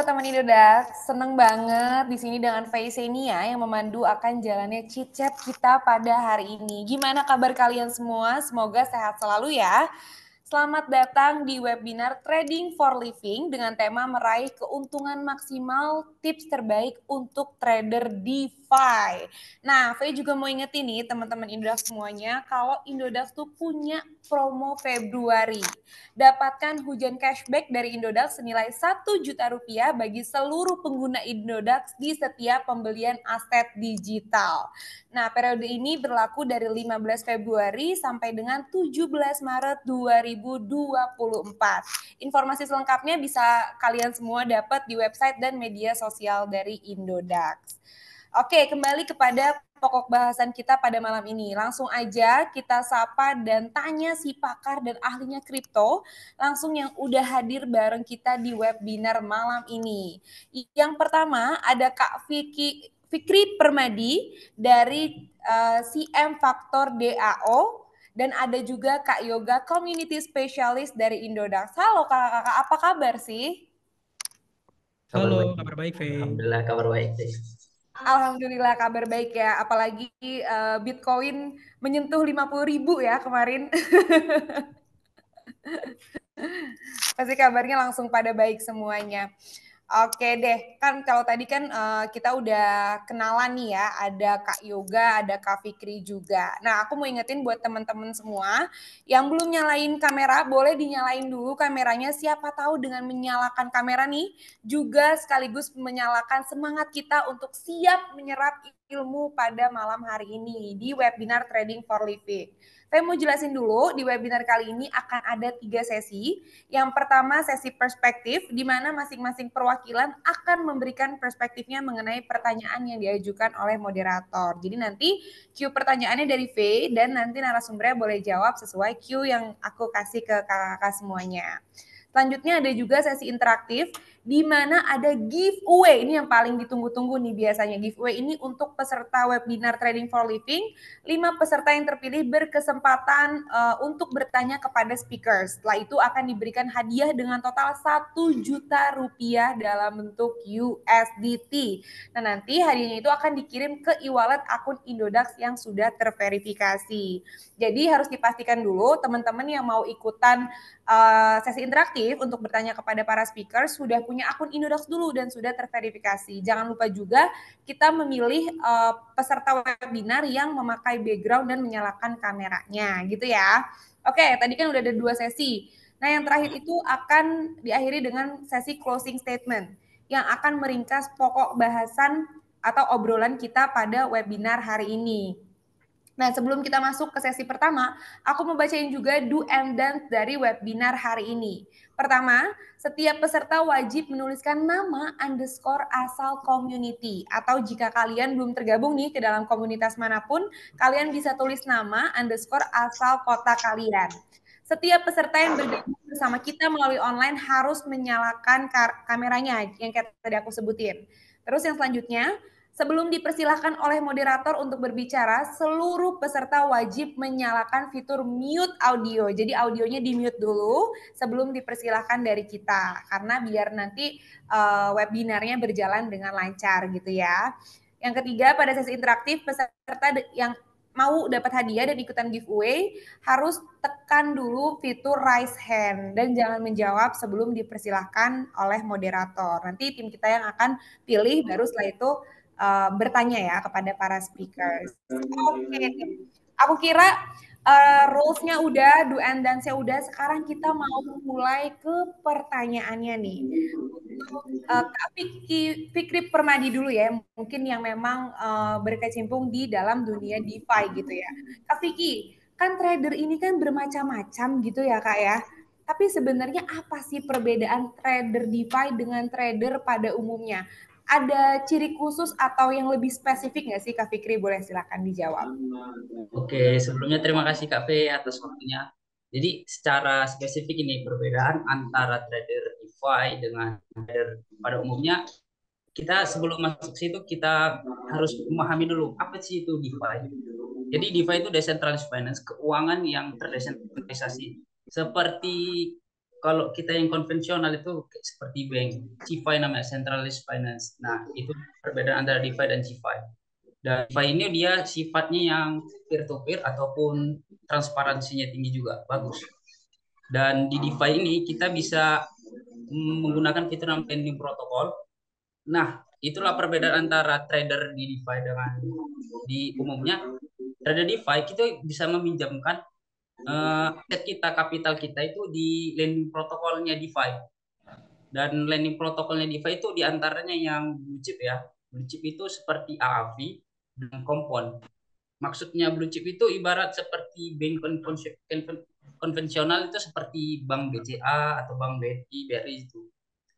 teman Indodax, seneng banget di sini dengan Faisenia yang memandu akan jalannya chit chat kita pada hari ini. Gimana kabar kalian semua? Semoga sehat selalu ya. Selamat datang di webinar Trading for Living dengan tema meraih keuntungan maksimal tips terbaik untuk trader DeFi. Nah, Faye juga mau ingetin nih teman-teman Indodax semuanya kalau Indodax tuh punya promo Februari. Dapatkan hujan cashback dari Indodax senilai 1 juta rupiah bagi seluruh pengguna Indodax di setiap pembelian aset digital. Nah, periode ini berlaku dari 15 Februari sampai dengan 17 Maret 2024. Informasi selengkapnya bisa kalian semua dapat di website dan media sosial dari Indodax. Oke, kembali kepada pokok bahasan kita pada malam ini. Langsung aja kita sapa dan tanya si pakar dan ahlinya kripto langsung yang udah hadir bareng kita di webinar malam ini. Yang pertama ada Kak Fikri Permadi dari CM Faktor DAO dan ada juga Kak Yoga Community Specialist dari Indodax. Halo kakak-kakak, apa kabar sih? Kabar Halo, baik. kabar baik, Faye. Alhamdulillah kabar baik. Alhamdulillah kabar baik ya, apalagi Bitcoin menyentuh 50.000 ya kemarin. Pasti kabarnya langsung pada baik semuanya. Oke deh, kan kalau tadi kan kita udah kenalan nih ya, ada Kak Yoga, ada Kak Fikri juga. Nah, aku mau ingetin buat teman-teman semua yang belum nyalain kamera, boleh dinyalain dulu kameranya. Siapa tahu dengan menyalakan kamera nih, juga sekaligus menyalakan semangat kita untuk siap menyerap ilmu pada malam hari ini di webinar Trading for Living. Saya mau jelasin dulu, di webinar kali ini akan ada 3 sesi. Yang pertama sesi perspektif, di mana masing-masing perwakilan akan memberikan perspektifnya mengenai pertanyaan yang diajukan oleh moderator. Jadi nanti Q pertanyaannya dari V dan nanti narasumbernya boleh jawab sesuai Q yang aku kasih ke kakak-kakak semuanya. Selanjutnya ada juga sesi interaktif di mana ada giveaway. Ini yang paling ditunggu-tunggu nih biasanya. Giveaway ini untuk peserta webinar Trading for Living. 5 peserta yang terpilih berkesempatan untuk bertanya kepada speaker. Setelah itu akan diberikan hadiah dengan total 1 juta rupiah dalam bentuk USDT. Nah, nanti hadiahnya itu akan dikirim ke e-wallet akun Indodax yang sudah terverifikasi. Jadi harus dipastikan dulu teman-teman yang mau ikutan sesi interaktif untuk bertanya kepada para speaker sudah punya akun Indodax dulu dan sudah terverifikasi. Jangan lupa juga kita memilih peserta webinar yang memakai background dan menyalakan kameranya gitu ya. Oke, tadi kan udah ada 2 sesi. Nah, yang terakhir itu akan diakhiri dengan sesi closing statement yang akan meringkas pokok bahasan atau obrolan kita pada webinar hari ini. Nah, sebelum kita masuk ke sesi pertama, aku mau bacain juga do and dance dari webinar hari ini. Pertama, setiap peserta wajib menuliskan nama underscore asal community. Atau jika kalian belum tergabung nih ke dalam komunitas manapun, kalian bisa tulis nama underscore asal kota kalian. Setiap peserta yang bergabung bersama kita melalui online harus menyalakan kameranya yang kayak tadi aku sebutin. Terus yang selanjutnya, sebelum dipersilahkan oleh moderator untuk berbicara, seluruh peserta wajib menyalakan fitur mute audio. Jadi audionya di mute dulu sebelum dipersilahkan dari kita, karena biar nanti webinarnya berjalan dengan lancar gitu ya. Yang ketiga, pada sesi interaktif, peserta yang mau dapat hadiah dan ikutan giveaway harus tekan dulu fitur raise hand dan jangan menjawab sebelum dipersilahkan oleh moderator. Nanti tim kita yang akan pilih baru setelah itu bertanya ya kepada para speakers. Oke, aku kira rules-nya udah, do and dance-nya udah. Sekarang kita mau mulai ke pertanyaannya nih. Untuk Kak Fikri Permadi dulu ya, mungkin yang memang berkecimpung di dalam dunia DeFi gitu ya. Kak Vicky, kan trader ini kan bermacam-macam gitu ya Kak ya. Tapi sebenarnya apa sih perbedaan trader DeFi dengan trader pada umumnya? Ada ciri khusus atau yang lebih spesifik nggak sih Kak Fikri? Boleh silakan dijawab. Oke, sebelumnya terima kasih Kak V atas waktunya. Jadi secara spesifik ini perbedaan antara trader DeFi dengan trader pada umumnya, kita sebelum masuk ke situ kita harus memahami dulu apa sih itu DeFi. Jadi DeFi itu decentralized finance, keuangan yang terdesentralisasi. Seperti kalau kita yang konvensional itu seperti bank, CeFi namanya Centralized Finance. Nah, itu perbedaan antara DeFi dan CeFi. Dan DeFi ini dia sifatnya yang peer-to-peer ataupun transparansinya tinggi juga, bagus. Dan di DeFi ini kita bisa menggunakan fitur namanya lending protocol. Nah, itulah perbedaan antara trader di DeFi dengan di umumnya. Trader DeFi kita bisa meminjamkan aset kita, kapital kita itu di lending protokolnya DeFi. Dan lending protokolnya DeFi itu diantaranya yang blue chip ya. Blue chip itu seperti AAV dan Kompon. Maksudnya blue chip itu ibarat seperti bank konvensional itu seperti Bank BCA atau Bank BRI, BRI itu.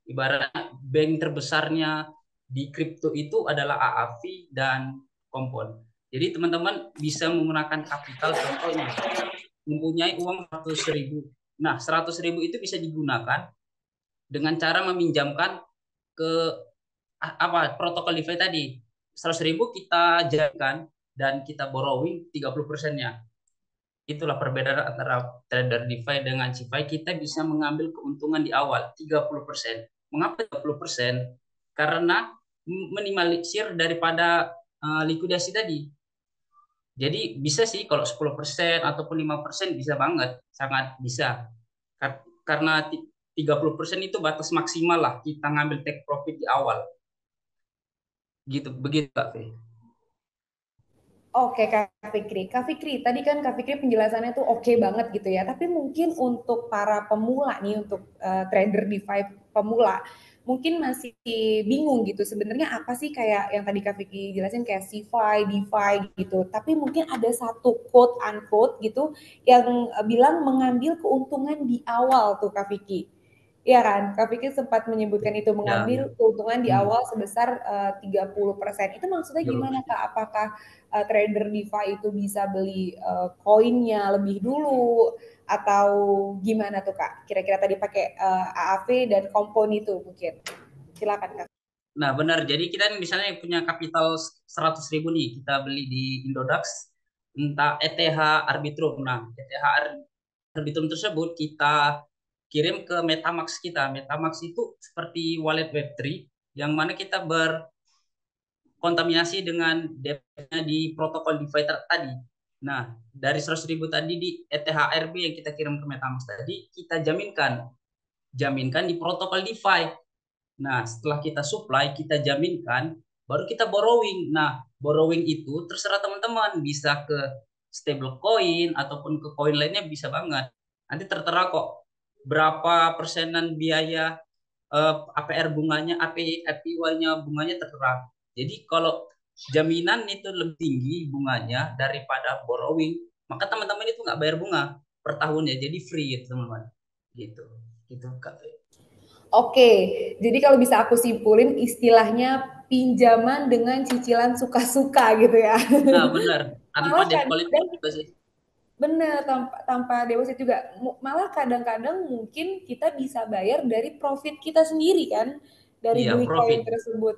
Ibarat bank terbesarnya di kripto itu adalah AAV dan Kompon. Jadi teman-teman bisa menggunakan kapital, contohnya mempunyai uang 100.000. Nah, 100.000 itu bisa digunakan dengan cara meminjamkan ke apa protokol DeFi tadi. 100.000 kita jadikan dan kita borrowing 30%-nya. Itulah perbedaan antara trader DeFi dengan CeFi. Kita bisa mengambil keuntungan di awal 30%. Mengapa 30%? Karena minimalisir daripada likuidasi tadi. Jadi bisa sih kalau 10% ataupun 5% bisa banget, sangat bisa. Karena 30% itu batas maksimal lah kita ngambil take profit di awal. Gitu, begitu Kak Fe. Oke Kak Fikri, Kak Fikri tadi kan Kak Fikri penjelasannya tuh oke banget gitu ya. Tapi mungkin untuk para pemula nih, untuk trader DeFi pemula, mungkin masih bingung gitu. Sebenarnya apa sih kayak yang tadi Kak Fikri jelasin kayak CeFi, DeFi gitu. Tapi mungkin ada satu quote unquote gitu yang bilang mengambil keuntungan di awal tuh Kak Fikri. Iya kan, Kak Fikri sempat menyebutkan itu Ya, ya. mengambil keuntungan di Hmm. awal sebesar 30%. Itu maksudnya gimana Kak? Apakah trader DeFi itu bisa beli koinnya lebih dulu atau gimana tuh Kak? Kira-kira tadi pakai AAV dan Kompon itu mungkin. Silakan Kak. Nah, benar. Jadi kita misalnya punya kapital 100.000 nih, kita beli di Indodax, entah ETH Arbitrum. Nah, ETH Arbitrum tersebut kita kirim ke MetaMask kita. MetaMask itu seperti wallet Web3 yang mana kita berkontaminasi dengan depth-nya di protokol DeFi tadi. Nah, dari 100.000 tadi di ETHRB yang kita kirim ke MetaMask tadi, kita jaminkan di protokol DeFi. Nah, setelah kita supply, kita jaminkan, baru kita borrowing. Nah, borrowing itu terserah teman-teman, bisa ke stable coin ataupun ke koin lainnya bisa banget. Nanti tertera kok berapa persenan biaya APR bunganya, APY-nya bunganya tertera. Jadi kalau jaminan itu lebih tinggi bunganya daripada borrowing, maka teman-teman itu nggak bayar bunga per tahunnya, jadi free gitu teman-teman. Gitu, gitu Kak. Oke, jadi kalau bisa aku simpulin istilahnya pinjaman dengan cicilan suka-suka gitu ya. Nah, benar. Tanpa Malah deposit kadang juga sih. bener tanpa deposit juga. Malah kadang-kadang mungkin kita bisa bayar dari profit kita sendiri kan, dari Iya, beli koin profit. tersebut.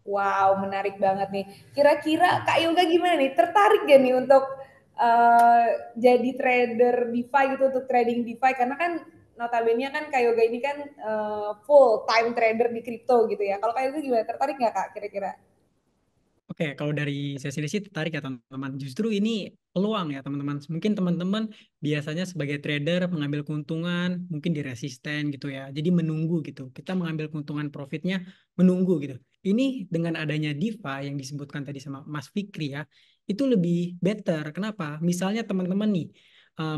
Wow, menarik banget nih. Kira-kira Kak Yoga gimana nih? Tertarik gak nih untuk jadi trader DeFi gitu, untuk trading DeFi? Karena kan notabene kan Kak Yoga ini kan full time trader di kripto gitu ya. Kalau Kak Yoga gimana? Tertarik nggak Kak kira-kira? Oke, kalau dari sesi sih tertarik ya teman-teman. Justru ini peluang ya teman-teman. Mungkin teman-teman biasanya sebagai trader mengambil keuntungan, mungkin di resisten gitu ya. Jadi menunggu gitu. Kita mengambil keuntungan profitnya, menunggu gitu. Ini dengan adanya DeFi yang disebutkan tadi sama Mas Fikri ya, itu lebih better. Kenapa? Misalnya teman-teman nih,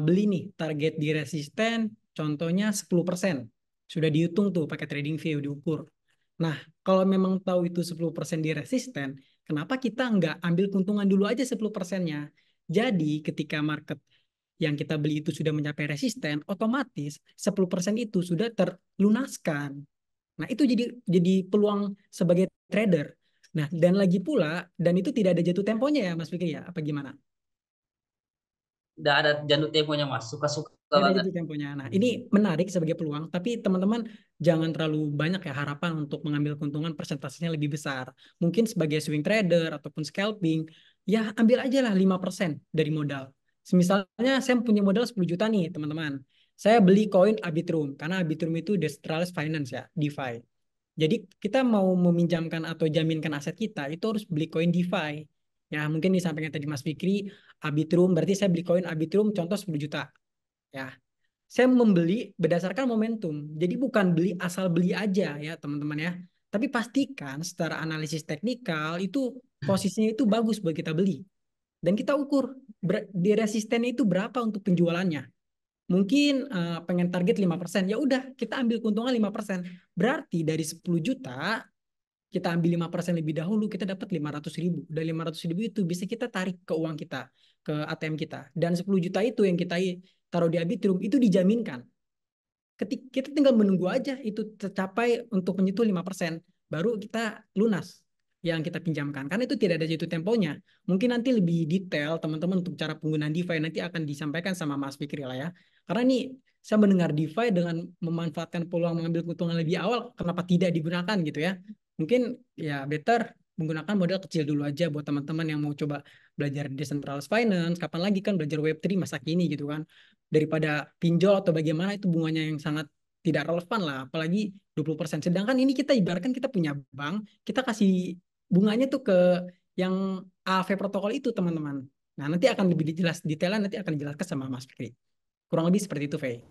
beli nih target di resisten, contohnya 10%. Sudah dihitung tuh pakai trading view diukur. Nah, kalau memang tahu itu 10% di resisten, kenapa kita nggak ambil keuntungan dulu aja 10%-nya? Jadi ketika market yang kita beli itu sudah mencapai resisten, otomatis 10% itu sudah terlunaskan. Nah, itu jadi peluang sebagai trader. Nah, dan lagi pula, dan itu tidak ada jatuh temponya ya Mas Fikri ya? Apa gimana? Udah ada jatuh temponya Mas. Suka-suka Nggak ada banget. jatuh temponya. Nah, ini menarik sebagai peluang, tapi teman-teman jangan terlalu banyak ya harapan untuk mengambil keuntungan persentasenya lebih besar. Mungkin sebagai swing trader ataupun scalping, ya ambil aja lah 5% dari modal. Misalnya saya punya modal 10 juta nih, teman-teman. Saya beli koin Arbitrum karena Arbitrum itu decentralized finance ya, DeFi. Jadi kita mau meminjamkan atau jaminkan aset kita itu harus beli koin DeFi. Ya, mungkin disampaikan tadi Mas Fikri, Arbitrum berarti saya beli koin Arbitrum contoh 10 juta. Ya, saya membeli berdasarkan momentum. Jadi bukan beli asal beli aja ya teman-teman ya. Tapi pastikan secara analisis teknikal itu posisinya itu bagus buat kita beli. Dan kita ukur di resistennya itu berapa untuk penjualannya. Mungkin pengen target 5%. Ya udah, kita ambil keuntungan 5%. Berarti dari 10 juta kita ambil 5% lebih dahulu, kita dapat 500.000. Dan 500.000 itu bisa kita tarik ke uang kita, ke ATM kita. Dan 10 juta itu yang kita taruh di Arbitrum itu dijaminkan. Kita tinggal menunggu aja itu tercapai untuk menyentuh 5%, baru kita lunas yang kita pinjamkan. Karena itu tidak ada jatuh temponya. Mungkin nanti lebih detail teman-teman untuk cara penggunaan DeFi nanti akan disampaikan sama Mas Fikri lah ya. Karena ini saya mendengar DeFi dengan memanfaatkan peluang mengambil keuntungan lebih awal, kenapa tidak digunakan gitu ya. Mungkin ya better menggunakan modal kecil dulu aja buat teman-teman yang mau coba belajar decentralized finance, kapan lagi kan belajar Web3 masa kini gitu kan. Daripada pinjol atau bagaimana itu bunganya yang sangat tidak relevan lah, apalagi 20%. Sedangkan ini kita ibaratkan kita punya bank, kita kasih bunganya tuh ke yang AV protokol itu teman-teman. Nah, nanti akan lebih jelas detailnya nanti akan dijelaskan sama Mas Fikri. Kurang lebih seperti itu, Faye.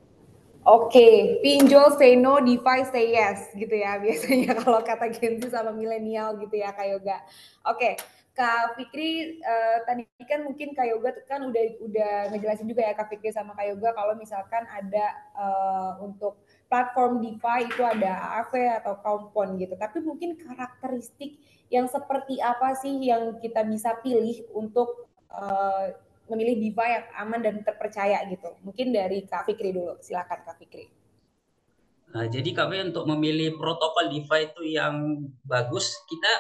Oke, pinjol say no, DeFi say yes gitu ya biasanya kalau kata Gen Z sama milenial gitu ya Kak Yoga. Oke, Kak Fikri tadi kan mungkin Kak Yoga kan udah ngejelasin juga ya Kak Fikri sama Kak Yoga kalau misalkan ada untuk platform DeFi itu ada AAV atau Compound gitu. Tapi mungkin karakteristik yang seperti apa sih yang kita bisa pilih untuk memilih DeFi yang aman dan terpercaya gitu. Mungkin dari Kak Fikri dulu. Silakan Kak Fikri. Nah, jadi kami untuk memilih protokol DeFi itu yang bagus, kita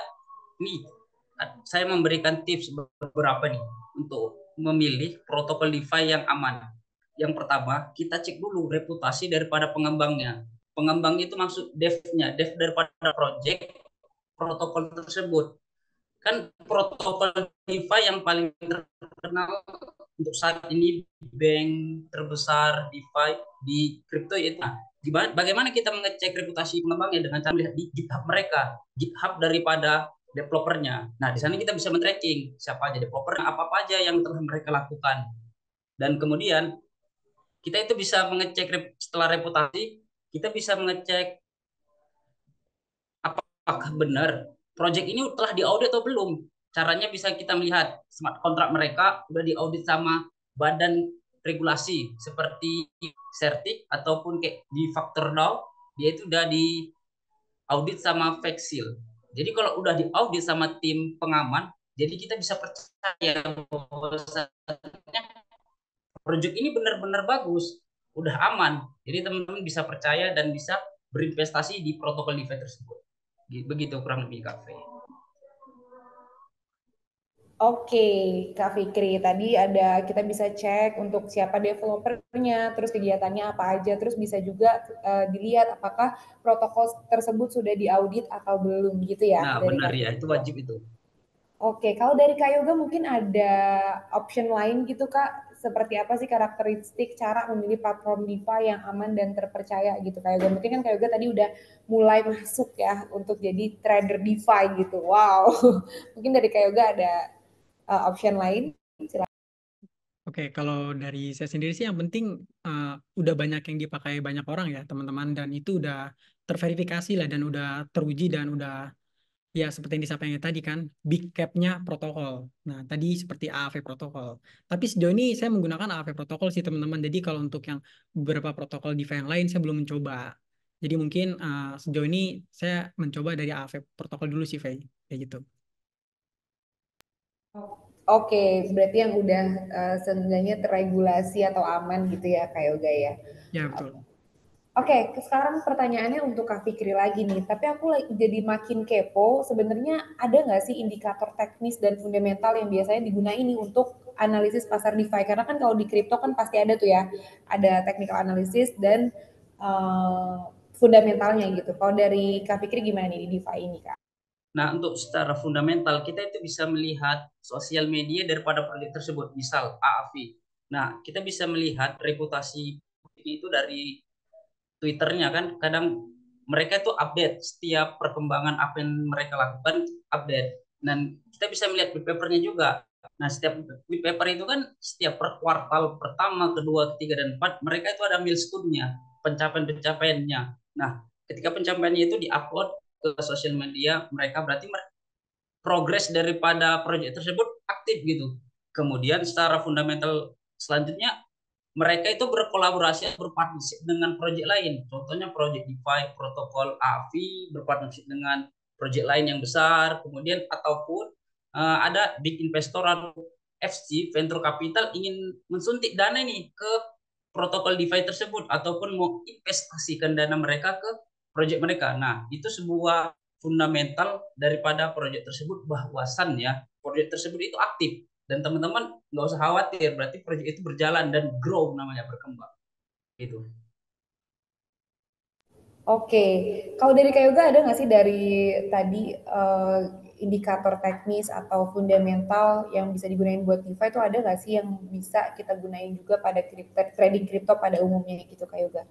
nih saya memberikan tips beberapa nih untuk memilih protokol DeFi yang aman. Yang pertama, kita cek dulu reputasi daripada pengembangnya. Pengembang itu maksud dev-nya, dev daripada project protokol tersebut. Kan protokol DeFi yang paling terkenal untuk saat ini bank terbesar DeFi di kripto yaitu bagaimana kita mengecek reputasi pengembangnya dengan cara melihat di GitHub mereka, GitHub daripada developernya. Nah, di sana kita bisa men-tracking siapa aja developernya, apa aja yang telah mereka lakukan. Dan kemudian kita itu bisa mengecek setelah reputasi, kita bisa mengecek apakah benar proyek ini telah diaudit atau belum. Caranya bisa kita melihat smart kontrak mereka udah diaudit sama badan regulasi seperti Certic ataupun kayak di Factor DAO, dia itu udah diaudit sama Vexil. Jadi kalau udah diaudit sama tim pengaman, jadi kita bisa percaya bahwa proyek ini benar-benar bagus, udah aman. Jadi teman-teman bisa percaya dan bisa berinvestasi di protokol DeFi tersebut. Begitu kurang lebih Kak Fe. Oke, Kak Fikri, tadi ada kita bisa cek untuk siapa developernya, terus kegiatannya apa aja, terus bisa juga dilihat apakah protokol tersebut sudah diaudit atau belum gitu ya. Nah, dari benar Kak ya, itu wajib itu. Oke, kalau dari Kak Yoga mungkin ada option lain gitu Kak, seperti apa sih karakteristik cara memilih platform DeFi yang aman dan terpercaya gitu Kak Yoga. Mungkin kan Kak Yoga tadi udah mulai masuk ya untuk jadi trader DeFi gitu. Wow, mungkin dari Kak Yoga ada option lain? Silakan. Oke, kalau dari saya sendiri sih yang penting udah banyak yang dipakai banyak orang ya teman-teman dan itu udah terverifikasi lah dan udah teruji dan udah ya seperti yang disampaikan tadi kan big cap-nya protokol. Nah tadi seperti AAV protokol. Tapi sejauh ini saya menggunakan AAV protokol sih teman-teman. Jadi kalau untuk yang beberapa protokol DeFi yang lain saya belum mencoba. Jadi mungkin sejauh ini saya mencoba dari AAV protokol dulu sih, Faye. Kayak gitu. Oke, berarti yang udah seenggaknya terregulasi atau aman gitu ya Kak Yoga ya. Ya betul. Oke, sekarang pertanyaannya untuk Kak Fikri lagi nih. Tapi aku jadi makin kepo, sebenarnya ada nggak sih indikator teknis dan fundamental yang biasanya digunakan ini untuk analisis pasar DeFi? Karena kan kalau di kripto kan pasti ada tuh ya, ada technical analysis dan fundamentalnya gitu. Kalau dari Kak Fikri gimana nih di DeFi ini Kak? Nah, untuk secara fundamental kita itu bisa melihat sosial media daripada proyek tersebut, misal AAV. Nah, kita bisa melihat reputasi ini itu dari Twitternya kan, kadang mereka itu update setiap perkembangan apa yang mereka lakukan, update. Dan kita bisa melihat white papernya juga. Nah, setiap white paper itu kan setiap per kuartal pertama, kedua, ketiga, dan empat, mereka itu ada milestone-nya, pencapaian-pencapaiannya. Nah, ketika pencapaiannya itu diupload ke sosial media mereka, berarti progres daripada proyek tersebut aktif gitu. Kemudian secara fundamental selanjutnya mereka itu berkolaborasi, berpartnership dengan proyek lain. Contohnya proyek DeFi, protokol AVI, berpartnership dengan proyek lain yang besar. Kemudian ataupun ada big investor atau FC, venture capital, ingin mensuntik dana ini ke protokol DeFi tersebut ataupun mau investasikan dana mereka ke proyek mereka. Nah, itu sebuah fundamental daripada proyek tersebut, bahwasannya proyek tersebut itu aktif dan teman-teman nggak usah khawatir, berarti proyek itu berjalan dan grow, namanya berkembang gitu. Oke, kalau dari Kak Yoga ada nggak sih dari tadi indikator teknis atau fundamental yang bisa digunain buat DeFi itu, ada nggak sih yang bisa kita gunain juga pada trading kripto pada umumnya gitu Kak Yoga?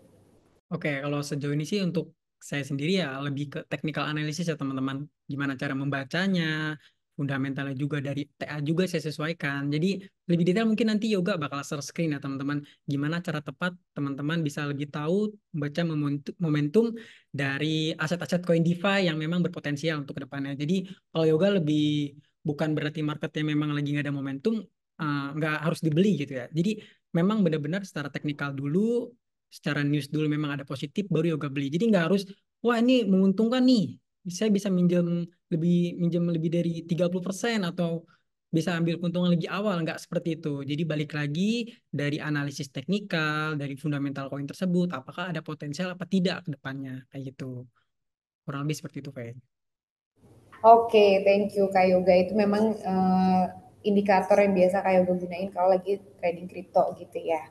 Oke, kalau sejauh ini sih untuk saya sendiri ya lebih ke technical analysis ya teman-teman. Gimana cara membacanya, fundamentalnya juga dari TA juga saya sesuaikan. Jadi lebih detail mungkin nanti Yoga bakal share screen ya teman-teman. Gimana cara tepat teman-teman bisa lebih tahu membaca momentum dari aset-aset koin DeFi yang memang berpotensial untuk kedepannya. Jadi kalau Yoga lebih bukan berarti marketnya memang lagi nggak ada momentum, nggak harus dibeli gitu ya. Jadi memang benar-benar secara teknikal dulu, secara news dulu memang ada positif baru Yoga beli. Jadi nggak harus wah ini menguntungkan nih. Saya bisa minjem lebih dari 30% atau bisa ambil keuntungan lebih awal, nggak seperti itu. Jadi balik lagi dari analisis teknikal, dari fundamental koin tersebut, apakah ada potensial apa tidak ke depannya kayak gitu. Kurang lebih seperti itu, Pak. Oke, thank you Kak Yoga. Itu memang indikator yang biasa Kak Yoga gunain kalau lagi trading kripto gitu ya.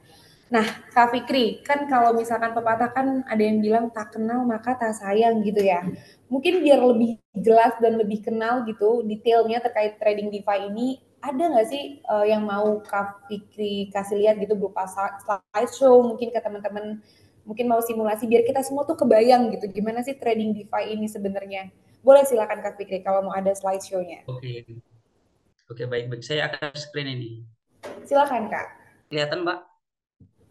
Nah, Kak Fikri, kan kalau misalkan pepatah kan ada yang bilang tak kenal maka tak sayang gitu ya. Mungkin biar lebih jelas dan lebih kenal gitu detailnya terkait trading DeFi ini, ada nggak sih yang mau Kak Fikri kasih lihat gitu berupa slideshow mungkin ke teman-teman, mungkin mau simulasi biar kita semua tuh kebayang gitu gimana sih trading DeFi ini sebenarnya. Boleh silakan Kak Fikri kalau mau ada slideshow-nya. Oke, oke, baik-baik. Saya akan screen ini. Silakan Kak. Kelihatan, Mbak?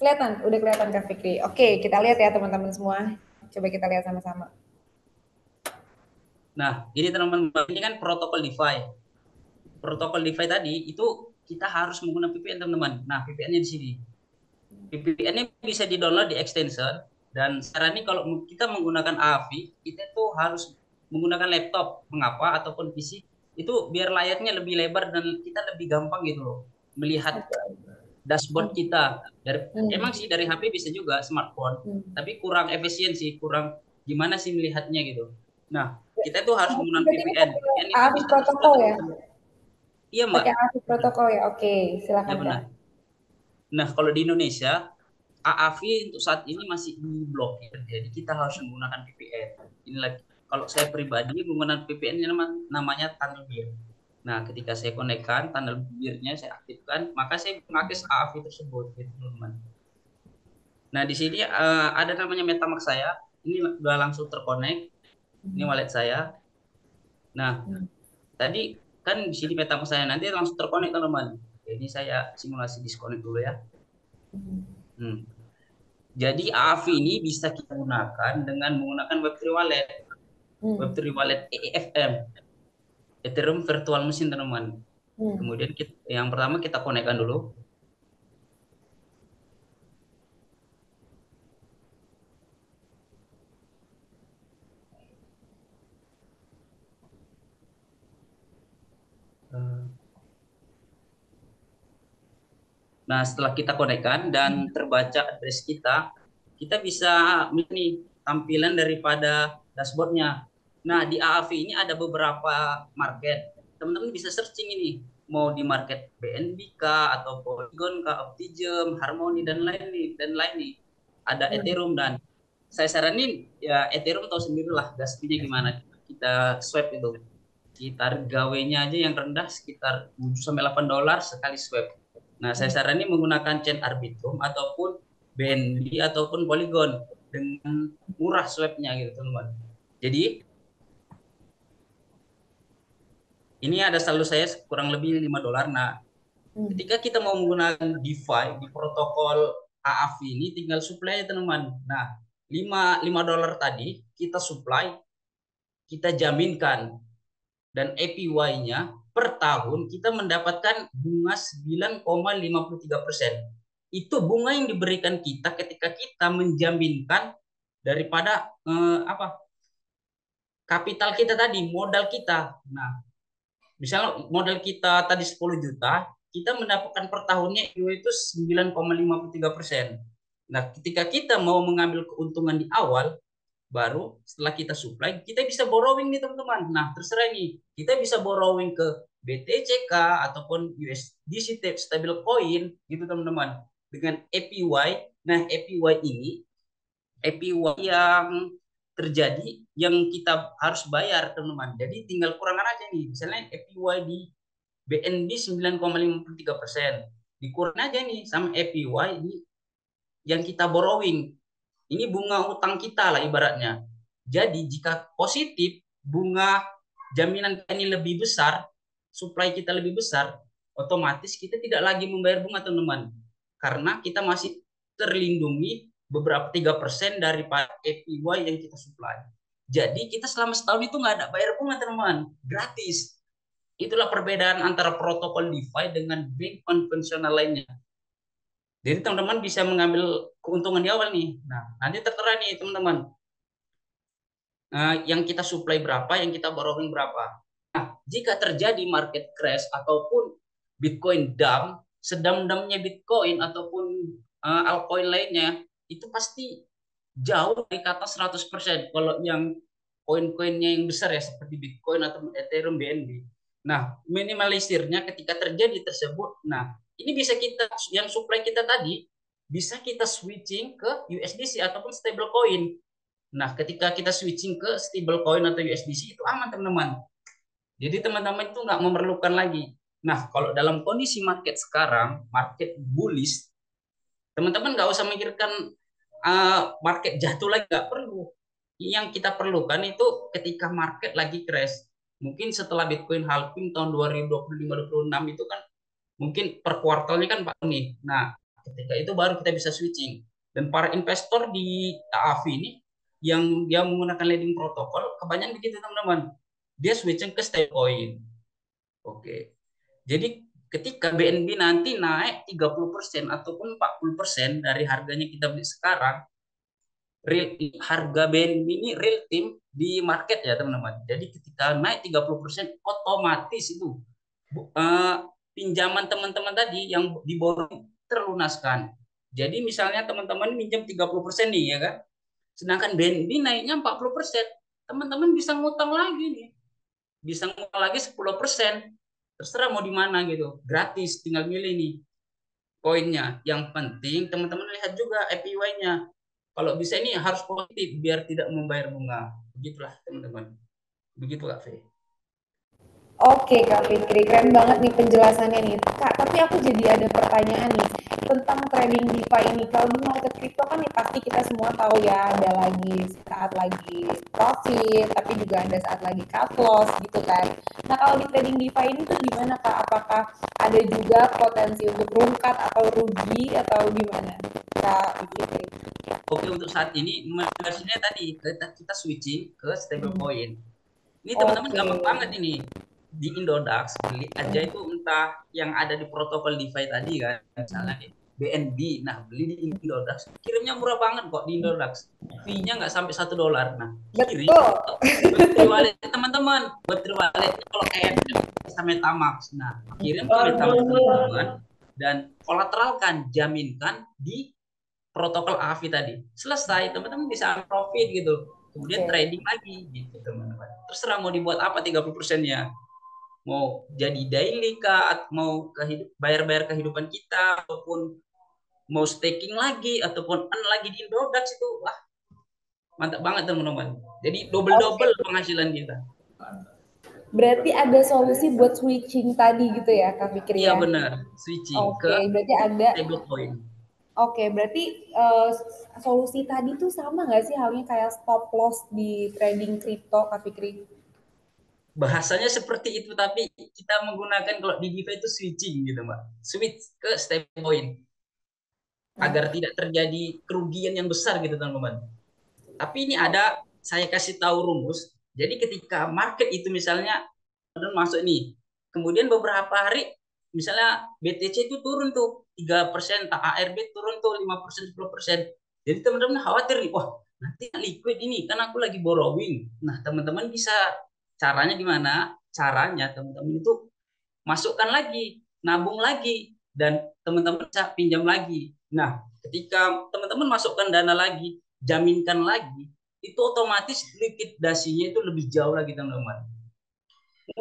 Kelihatan, udah kelihatan Kak Fikri. Oke, kita lihat ya teman-teman semua. Coba kita lihat sama-sama. Nah, ini teman-teman, ini kan protokol DeFi. Protokol DeFi tadi itu kita harus menggunakan VPN, teman-teman. Nah, VPN-nya di sini. VPN ini bisa di-download di extension, dan sekarang ini kalau kita menggunakan AVI, kita tuh harus menggunakan laptop. Mengapa? Ataupun PC itu biar layarnya lebih lebar dan kita lebih gampang gitu loh melihat dashboard kita. Emang sih dari HP bisa juga, smartphone, tapi kurang efisiensi, kurang gimana sih melihatnya gitu. Nah, kita tuh harus menggunakan Berarti ini VPN. pakai VPN itu AVI bisa protokol ya? Iya, Mbak. Pakai AVI protokol ya? Oke, Ya silakan Kak. benar. Nah, kalau di Indonesia AAV untuk saat ini masih diblokir, jadi kita harus menggunakan VPN. Ini lagi, kalau saya pribadi menggunakan VPN namanya Tunnel Bear. Nah, ketika saya konekkan Tunnel Bear-nya, saya aktifkan, maka saya mengakses AAV tersebut, gitu, teman-teman. Nah, di sini ada namanya MetaMask saya. Ini udah langsung terkonek. Ini wallet saya. Nah, tadi kan di sini MetaMask saya, nanti langsung terkonek, teman-teman. Jadi saya simulasi disconnect dulu ya. Jadi AAV ini bisa kita gunakan dengan menggunakan Web3 Wallet. Web3 Wallet EFM, Ethereum Virtual Machine, teman-teman. Kemudian yang pertama kita konekkan dulu. Nah, setelah kita konekkan dan terbaca address kita, kita bisa ini tampilan daripada dashboardnya. Nah, di AAV ini ada beberapa market. Teman-teman bisa searching ini, mau di market BNB kah, atau Polygon kah, Optimism, Harmony, dan lain nih. Ada Ethereum, dan saya saranin ya Ethereum tahu sendirilah gas-nya gimana. Kita swap itu. Sekitar gawenya aja yang rendah sekitar 7 sampai $8 sekali swap. Nah, saya saranin menggunakan chain Arbitrum ataupun BNB ataupun Polygon dengan murah swapnya gitu teman-teman. Jadi ini ada saldo saya kurang lebih $5. Nah, ketika kita mau menggunakan DeFi di protokol AAV ini tinggal supply aja teman-teman. Nah, 5 dolar tadi kita supply, kita jaminkan, dan APY-nya per tahun kita mendapatkan bunga 9,53%. Itu bunga yang diberikan kita ketika kita menjaminkan daripada kapital kita tadi, modal kita. Nah, misalnya modal kita tadi 10 juta, kita mendapatkan per tahunnya itu 9,53%. Nah, ketika kita mau mengambil keuntungan di awal, baru setelah kita supply, kita bisa borrowing nih teman-teman. Nah, terserah nih, kita bisa borrowing ke BTCK ataupun USDC stable coin gitu teman-teman. Dengan APY. Nah, APY ini APY yang terjadi yang kita harus bayar teman-teman. Jadi tinggal kurangan aja nih. Misalnya APY di BNB 9,53%. Dikurang aja nih sama APY di yang kita borrowing. Ini bunga utang kita lah ibaratnya. Jadi jika positif bunga jaminan ini lebih besar, supply kita lebih besar, otomatis kita tidak lagi membayar bunga teman-teman. Karena kita masih terlindungi beberapa 3% daripada APY yang kita supply. Jadi kita selama setahun itu nggak ada bayar bunga teman-teman, gratis. Itulah perbedaan antara protokol DeFi dengan bank konvensional lainnya. Jadi teman-teman bisa mengambil keuntungan di awal nih. Nah, nanti tertera nih teman-teman. Yang kita supply berapa, yang kita borrowing berapa. Nah, jika terjadi market crash ataupun Bitcoin dump, sedam-damnya Bitcoin ataupun altcoin lainnya, itu pasti jauh dari kata 100%. Kalau yang koin-koinnya yang besar ya, seperti Bitcoin atau Ethereum, BNB. Nah, minimalisirnya ketika terjadi tersebut, nah, ini bisa kita, yang supply kita tadi, bisa kita switching ke USDC ataupun stable coin. Nah, ketika kita switching ke stable coin atau USDC, itu aman teman-teman. Jadi teman-teman itu nggak memerlukan lagi. Nah, kalau dalam kondisi market sekarang, market bullish, teman-teman nggak usah memikirkan market jatuh lagi, nggak perlu. Yang kita perlukan itu ketika market lagi crash. Mungkin setelah Bitcoin halving tahun 2025-2026 itu kan mungkin per kuartalnya kan Pak nih. Nah, ketika itu baru kita bisa switching. Dan para investor di AAV ini yang dia menggunakan lending protokol, kebanyakan begitu teman-teman. Dia switching ke stablecoin. Oke. Jadi ketika BNB nanti naik 30% ataupun 40% dari harganya kita beli sekarang, real, harga BNB ini real time di market ya teman-teman. Jadi ketika naik 30% otomatis itu pinjaman teman-teman tadi yang di borrowing terlunaskan. Jadi misalnya teman-teman minjam 30% nih ya kan. Sedangkan BNB naiknya 40%. Teman-teman bisa ngutang lagi nih. Bisa ngutang lagi 10%. Terserah mau di mana gitu. Gratis, tinggal milih nih koinnya. Yang penting teman-teman lihat juga APY-nya. Kalau bisa ini harus positif biar tidak membayar bunga. Begitulah teman-teman. Begitu Kak Fe. Oke Kak Fikri, keren banget nih penjelasannya nih. Kak, tapi aku jadi ada pertanyaan nih tentang trading DeFi ini. Kalau di market crypto kan ya pasti kita semua tahu ya, ada lagi saat lagi profit, tapi juga ada saat lagi cut loss gitu kan. Nah kalau di trading DeFi ini tuh gimana Kak? Apakah ada juga potensi untuk rungkat atau rugi atau gimana Kak Fikri? Oke, untuk saat ini versinya tadi kita switching ke stablecoin. Ini teman-teman gampang banget ini. Di Indodax beli aja itu entah yang ada di protokol DeFi tadi kan, misalnya BNB. Nah, beli di Indodax, kirimnya murah banget kok di Indodax. Fee-nya nggak sampai $1. Nah, kirim buat wallet teman-teman, buat wallet kalau add sama MetaMask. Nah, kirim ke MetaMask teman-teman dan kolateralkan, jaminkan di protokol AVI tadi. Selesai, teman-teman bisa profit gitu. Kemudian trading lagi gitu teman-teman. Terserah mau dibuat apa 30%-nya. Mau jadi daily kah, mau bayar-bayar kehidupan kita, ataupun mau staking lagi, ataupun earn lagi di Indodax itu, wah mantap banget teman-teman. Jadi double-double penghasilan kita. Berarti ada solusi buat switching tadi gitu ya Kak Fikri Iya ya? benar, switching ke Oke, berarti ada stablecoin. Oke, berarti solusi tadi tuh sama nggak sih halnya kayak stop loss di trading kripto, Kak Fikri? Bahasanya seperti itu, tapi kita menggunakan kalau di DeFi itu switching gitu Mbak. Switch ke stable point Oh, agar tidak terjadi kerugian yang besar gitu teman-teman. Tapi ini ada, saya kasih tahu rumus. Jadi ketika market itu misalnya masuk nih, kemudian beberapa hari misalnya BTC itu turun tuh 3%, ARB turun tuh 5%, 10%. Jadi teman-teman khawatir nih, wah nanti liquid ini kan aku lagi borrowing. Nah teman-teman bisa, caranya gimana? Caranya teman-teman itu masukkan lagi, nabung lagi, dan teman-teman bisa pinjam lagi. Nah, ketika teman-teman masukkan dana lagi, jaminkan lagi, itu otomatis likuidasinya itu lebih jauh lagi teman-teman.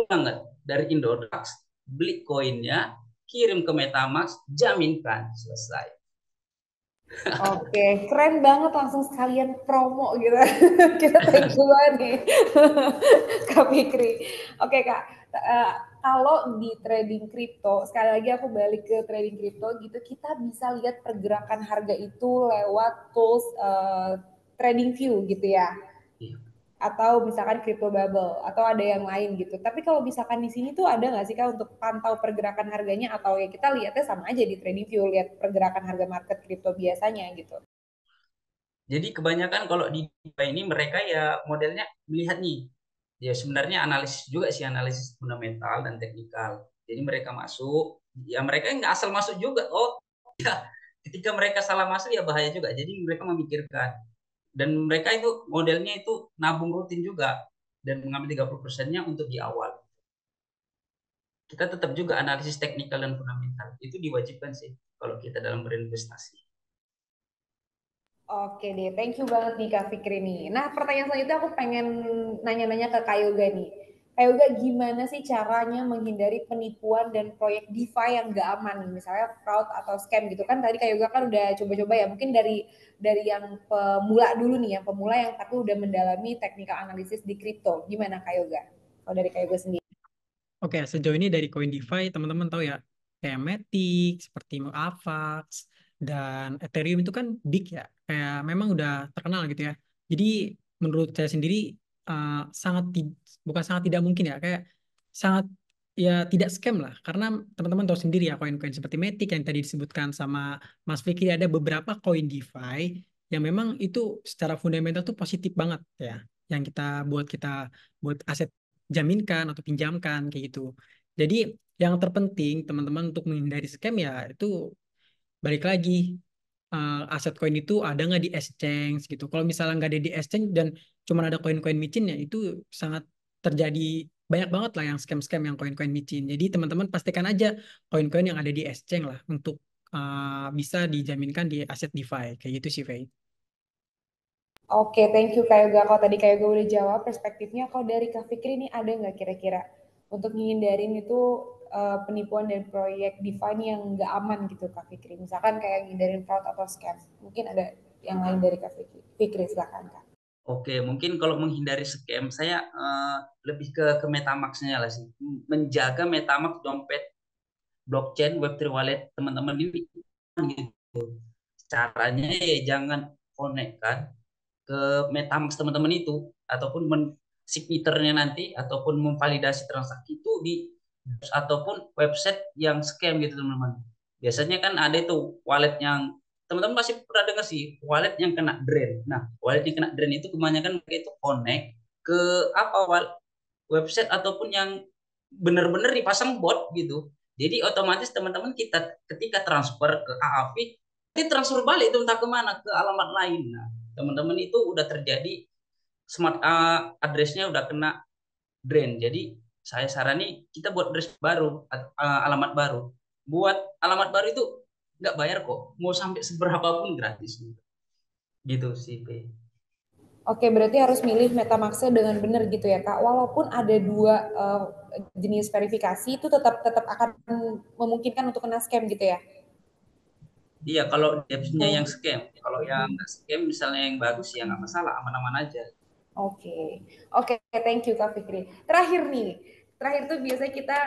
Banget dari Indodax, beli koinnya, kirim ke MetaMask, jaminkan selesai. oke, keren banget langsung sekalian promo gitu. Kita thank you banget nih, Kak Fikri. Oke Kak, eh, kalau di trading kripto, sekali lagi aku balik ke trading kripto gitu, kita bisa lihat pergerakan harga itu lewat tools trading view gitu ya. Atau misalkan crypto bubble atau ada yang lain gitu. Tapi kalau misalkan di sini tuh ada nggak sih Kak untuk pantau pergerakan harganya atau ya kita lihatnya sama aja di trading view lihat pergerakan harga market kripto biasanya gitu. Jadi kebanyakan kalau di DeFi ini mereka ya modelnya melihat nih, ya sebenarnya analisis juga sih, analisis fundamental dan teknikal. Jadi mereka masuk, ya mereka nggak asal masuk juga. Oh, ya, ketika mereka salah masuk ya bahaya juga. Jadi mereka memikirkan, dan mereka itu modelnya itu nabung rutin juga dan mengambil 30%-nya untuk di awal. Kita tetap juga analisis teknikal dan fundamental. Itu diwajibkan sih kalau kita dalam berinvestasi. Oke deh, thank you banget nih Kak Fikri nih. Nah, pertanyaan selanjutnya aku pengen nanya-nanya ke Kak Yoga nih. Kak Yoga, gimana sih caranya menghindari penipuan dan proyek DeFi yang gak aman nih? Misalnya fraud atau scam gitu kan. Tadi Kak Yoga kan udah coba-coba ya. Mungkin dari yang pemula dulu nih, yang pemula yang tapi udah mendalami technical analysis di kripto. Gimana Kak Yoga? Kalau dari Kak Yoga sendiri. Oke, sejauh ini dari koin DeFi teman-teman tahu ya, kayak Matic, seperti Avax, dan Ethereum itu kan big ya, kayak memang udah terkenal gitu ya. Jadi menurut saya sendiri uh, sangat bukan sangat tidak mungkin ya, kayak sangat ya tidak scam lah, karena teman-teman tahu sendiri ya koin-koin seperti Matic yang tadi disebutkan sama Mas Fikri, ada beberapa koin DeFi yang memang itu secara fundamental tuh positif banget ya, yang kita buat aset jaminkan atau pinjamkan kayak gitu. Jadi yang terpenting teman-teman untuk menghindari scam ya itu balik lagi, aset koin itu ada nggak di exchange gitu. Kalau misalnya nggak ada di exchange dan cuma ada koin-koin micin ya itu sangat terjadi banyak banget lah yang scam-scam yang koin-koin micin. Jadi teman-teman pastikan aja koin-koin yang ada di exchange lah untuk bisa dijaminkan di aset DeFi kayak gitu sih, Faye. Oke, thank you Kak Yoga. Kalau tadi Kak Yoga udah jawab perspektifnya, kalau dari Kak Fikri ini ada nggak kira-kira untuk ngindarin itu penipuan dan proyek DeFi yang nggak aman gitu Kak Fikri? Misalkan kayak ngindarin fraud atau scam. Mungkin ada yang lain dari Kak Fikri. Fikri silakan Kak. Oke, mungkin kalau menghindari scam, saya lebih ke MetaMask-nya lah sih. Menjaga MetaMask dompet blockchain Web3 wallet teman-teman ini gitu. Caranya ya jangan konekkan ke MetaMask teman-teman itu, ataupun signaturnya nanti ataupun memvalidasi transaksi itu di ataupun website yang scam gitu teman-teman. Biasanya kan ada itu wallet yang teman-teman pasti pernah dengar sih, wallet yang kena drain. Nah, wallet yang kena drain itu kebanyakan mereka itu connect ke apa, website ataupun yang benar-benar dipasang bot gitu. Jadi otomatis teman-teman kita ketika transfer ke AAV, nanti transfer balik itu entah kemana, ke alamat lain. Nah, teman-teman itu udah terjadi smart address-nya udah kena drain. Jadi saya sarani kita buat address baru, alamat baru. Buat alamat baru itu nggak bayar kok, mau sampai seberapa pun gratis. Gitu sih, P. Oke, berarti harus milih MetaMask dengan benar gitu ya Kak. Walaupun ada dua jenis verifikasi itu tetap akan memungkinkan untuk kena scam gitu ya. Iya, kalau depsnya yang Oh. scam, kalau yang nggak scam misalnya yang bagus ya nggak masalah, aman-aman aja. Oke, oke, thank you Kak Fikri. Terakhir nih, terakhir tuh biasanya kita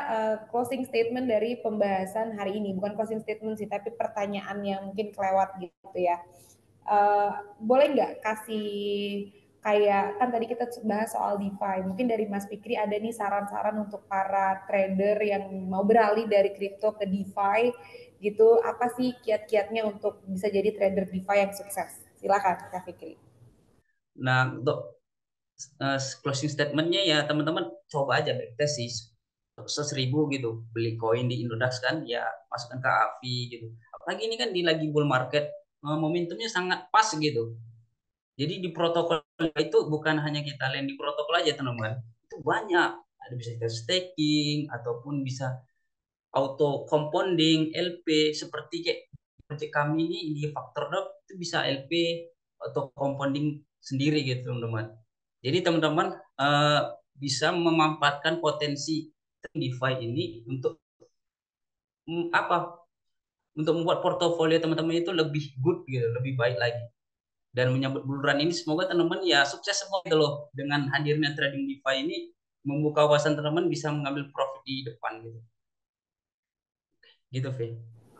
closing statement dari pembahasan hari ini. Bukan closing statement sih, tapi pertanyaan yang mungkin kelewat gitu ya. Boleh nggak kasih kayak, kan tadi kita bahas soal DeFi, mungkin dari Mas Fikri ada nih saran-saran untuk para trader yang mau beralih dari kripto ke DeFi gitu, apa sih kiat-kiatnya untuk bisa jadi trader DeFi yang sukses? Silakan Kak Fikri. Nah, untuk closing statementnya ya teman-teman coba aja backtest sih 1.000 gitu, beli koin di Indodax kan, ya masukkan ke AVI gitu. Apalagi ini kan di lagi bull market, momentumnya sangat pas gitu. Jadi di protokol itu bukan hanya kita land di protokol aja teman-teman, itu banyak. Ada bisa kita staking ataupun bisa auto compounding LP, seperti kayak project kami ini di FactorDog itu bisa LP atau compounding sendiri gitu teman-teman. Jadi teman-teman bisa memanfaatkan potensi DeFi ini untuk apa? Untuk membuat portofolio teman-teman itu lebih good gitu, lebih baik lagi. Dan menyambut bulan ini semoga teman-teman ya sukses semua gitu loh. Dengan hadirnya trading DeFi ini membuka wawasan teman-teman bisa mengambil profit di depan gitu. Gitu, V.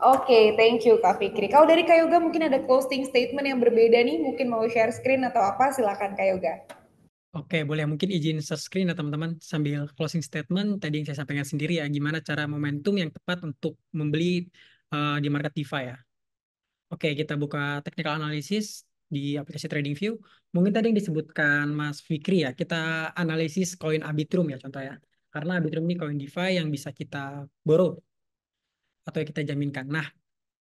Oke, thank you Kak Fikri. Kalau dari Kak Yoga mungkin ada closing statement yang berbeda nih, mungkin mau share screen atau apa, silakan Kak Yoga. Oke, boleh mungkin izin share screen ya teman-teman sambil closing statement tadi yang saya sampaikan sendiri ya, gimana cara momentum yang tepat untuk membeli di market DeFi ya. Oke, kita buka technical analysis di aplikasi TradingView. Mungkin tadi yang disebutkan Mas Fikri ya, kita analisis koin Arbitrum ya contoh ya. Karena Arbitrum ini koin DeFi yang bisa kita borrow atau yang kita jaminkan. Nah,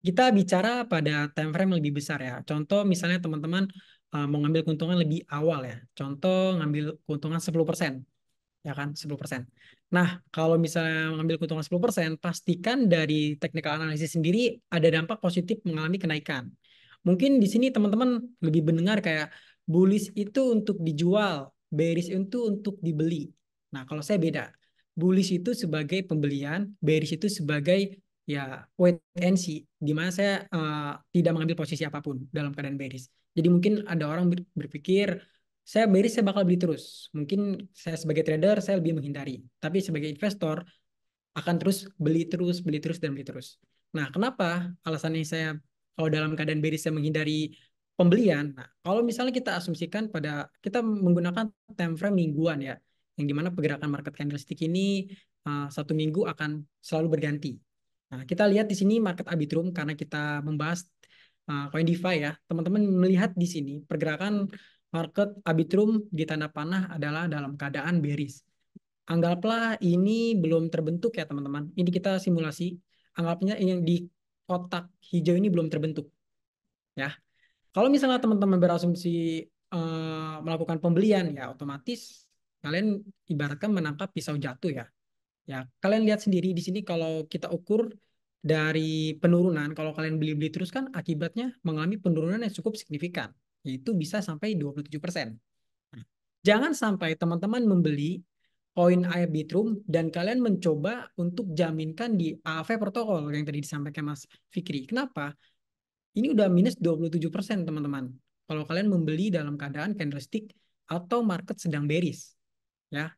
kita bicara pada time frame lebih besar ya. Contoh misalnya teman-teman mau ngambil keuntungan lebih awal ya. Contoh ngambil keuntungan 10%. Ya kan, 10%. Nah, kalau misalnya mengambil keuntungan 10%, pastikan dari technical analysis sendiri ada dampak positif mengalami kenaikan. Mungkin di sini teman-teman lebih mendengar kayak bullish itu untuk dijual, bearish itu untuk dibeli. Nah, kalau saya beda. Bullish itu sebagai pembelian, bearish itu sebagai ya wait and see, di mana saya tidak mengambil posisi apapun dalam keadaan bearish. Jadi mungkin ada orang berpikir saya bearish saya bakal beli terus. Mungkin saya sebagai trader saya lebih menghindari. Tapi sebagai investor akan terus beli terus dan beli terus. Nah, kenapa alasannya saya kalau dalam keadaan bearish saya menghindari pembelian? Nah, kalau misalnya kita asumsikan pada kita menggunakan time frame mingguan ya, yang dimana pergerakan market candlestick ini satu minggu akan selalu berganti. Nah, kita lihat di sini market Arbitrum karena kita membahas koin DeFi ya, teman-teman melihat di sini pergerakan market Arbitrum di tanda panah adalah dalam keadaan bearish. Anggaplah ini belum terbentuk ya teman-teman. Ini kita simulasi. Anggapnya yang di kotak hijau ini belum terbentuk. Ya, kalau misalnya teman-teman berasumsi melakukan pembelian, ya otomatis kalian ibaratkan menangkap pisau jatuh ya. Ya, kalian lihat sendiri di sini kalau kita ukur dari penurunan, kalau kalian beli-beli terus kan akibatnya mengalami penurunan yang cukup signifikan, yaitu bisa sampai 27%. Nah, jangan sampai teman-teman membeli koin Arbitrum dan kalian mencoba untuk jaminkan di AV protokol yang tadi disampaikan Mas Fikri. Kenapa? Ini udah minus 27% teman-teman. Kalau kalian membeli dalam keadaan candlestick atau market sedang bearish. Ya.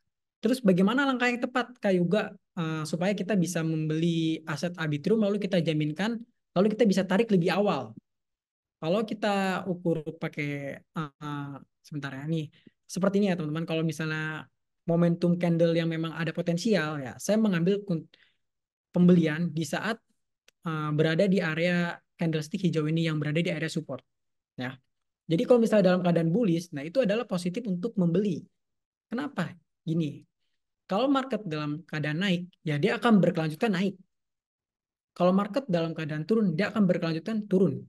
Terus bagaimana langkah yang tepat Kak Yuga supaya kita bisa membeli aset Arbitrum lalu kita jaminkan lalu kita bisa tarik lebih awal. Kalau kita ukur pakai sebentar ya nih seperti ini ya teman-teman. Kalau misalnya momentum candle yang memang ada potensial ya, saya mengambil pembelian di saat berada di area candlestick hijau ini yang berada di area support ya. Jadi kalau misalnya dalam keadaan bullish, nah itu adalah positif untuk membeli. Kenapa? Gini, kalau market dalam keadaan naik, ya dia akan berkelanjutan naik. Kalau market dalam keadaan turun, dia akan berkelanjutan turun.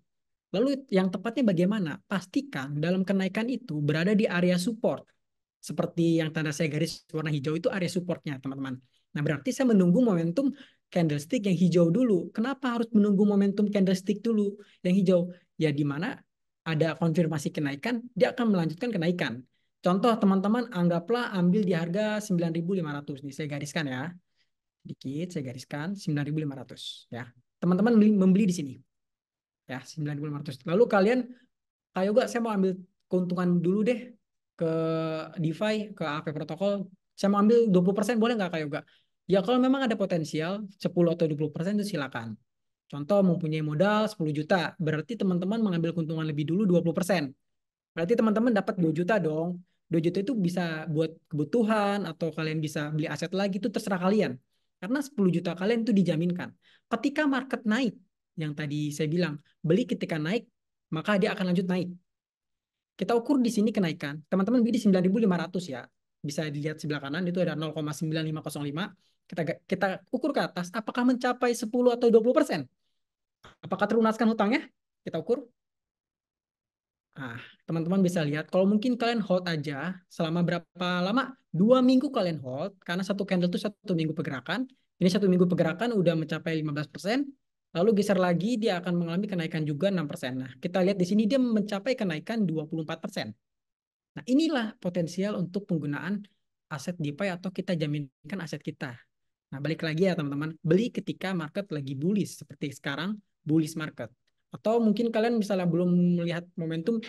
Lalu yang tepatnya bagaimana? Pastikan dalam kenaikan itu berada di area support. Seperti yang tanda saya garis warna hijau itu area supportnya, teman-teman. Nah, berarti saya menunggu momentum candlestick yang hijau dulu. Kenapa harus menunggu momentum candlestick dulu yang hijau? Ya, di mana ada konfirmasi kenaikan, dia akan melanjutkan kenaikan. Contoh, teman-teman, anggaplah ambil di harga 9.500. Nih, saya gariskan ya. Sedikit, saya gariskan 9.500. Ya. Teman-teman membeli di sini. Ya, 9.500. Lalu kalian, kayak juga saya mau ambil keuntungan dulu deh ke DeFi, ke AP protokol. Saya mau ambil 20% boleh nggak kayak juga? Ya kalau memang ada potensial 10 atau 20% itu silakan. Contoh mempunyai modal 10 juta, berarti teman-teman mengambil keuntungan lebih dulu 20%. Berarti teman-teman dapat 2 juta dong. 2 juta itu bisa buat kebutuhan atau kalian bisa beli aset lagi, itu terserah kalian. Karena 10 juta kalian itu dijaminkan. Ketika market naik, yang tadi saya bilang, beli ketika naik, maka dia akan lanjut naik. Kita ukur di sini kenaikan. Teman-teman beli di 9.500 ya. Bisa dilihat sebelah kanan itu ada 0,95505. Kita ukur ke atas apakah mencapai 10 atau 20%. Apakah terlunaskan hutangnya? Kita ukur. Nah, teman-teman bisa lihat kalau mungkin kalian hold aja selama berapa lama? 2 minggu kalian hold karena satu candle itu 1 minggu pergerakan. Ini 1 minggu pergerakan udah mencapai 15%. Lalu geser lagi dia akan mengalami kenaikan juga 6%. Nah, kita lihat di sini dia mencapai kenaikan 24%. Nah, inilah potensial untuk penggunaan aset DeFi atau kita jaminkan aset kita. Nah, balik lagi ya teman-teman, beli ketika market lagi bullish seperti sekarang, bullish market. Atau mungkin kalian misalnya belum melihat momentum,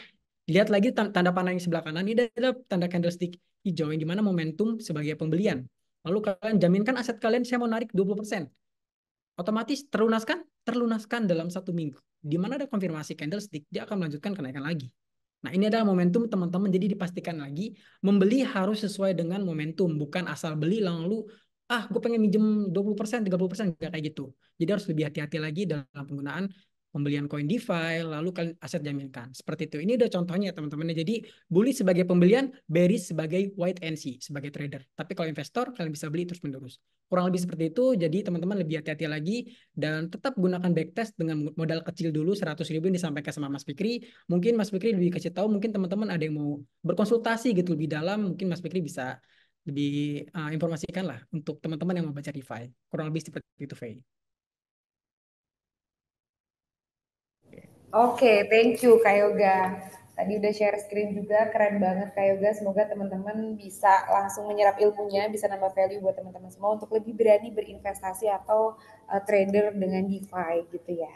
lihat lagi tanda panah yang sebelah kanan, ini adalah tanda candlestick hijau yang dimana momentum sebagai pembelian. Lalu kalian jaminkan aset kalian saya mau narik 20%. Otomatis terlunaskan? Terlunaskan dalam 1 minggu. Di mana ada konfirmasi candlestick, dia akan melanjutkan kenaikan lagi. Nah, ini adalah momentum teman-teman. Jadi dipastikan lagi, membeli harus sesuai dengan momentum. Bukan asal beli lalu, gue pengen minjem 20%, 30%. Nggak kayak gitu. Jadi harus lebih hati-hati lagi dalam penggunaan pembelian koin DeFi, lalu kalian aset jaminkan. Seperti itu. Ini udah contohnya teman-teman. Jadi, bullish sebagai pembelian, bearish sebagai wait and see, sebagai trader. Tapi kalau investor, kalian bisa beli terus-menerus. Kurang lebih seperti itu. Jadi, teman-teman lebih hati-hati lagi. Dan tetap gunakan backtest dengan modal kecil dulu, 100.000 yang disampaikan sama Mas Fikri. Mungkin Mas Fikri lebih kasih tahu, mungkin teman-teman ada yang mau berkonsultasi gitu lebih dalam, mungkin Mas Fikri bisa lebih informasikan lah untuk teman-teman yang mau baca DeFi. Kurang lebih seperti itu, Faye. Oke, thank you Kak Yoga. Tadi udah share screen juga, keren banget Kak Yoga. Semoga teman-teman bisa langsung menyerap ilmunya, bisa nambah value buat teman-teman semua untuk lebih berani berinvestasi atau trader dengan DeFi gitu ya.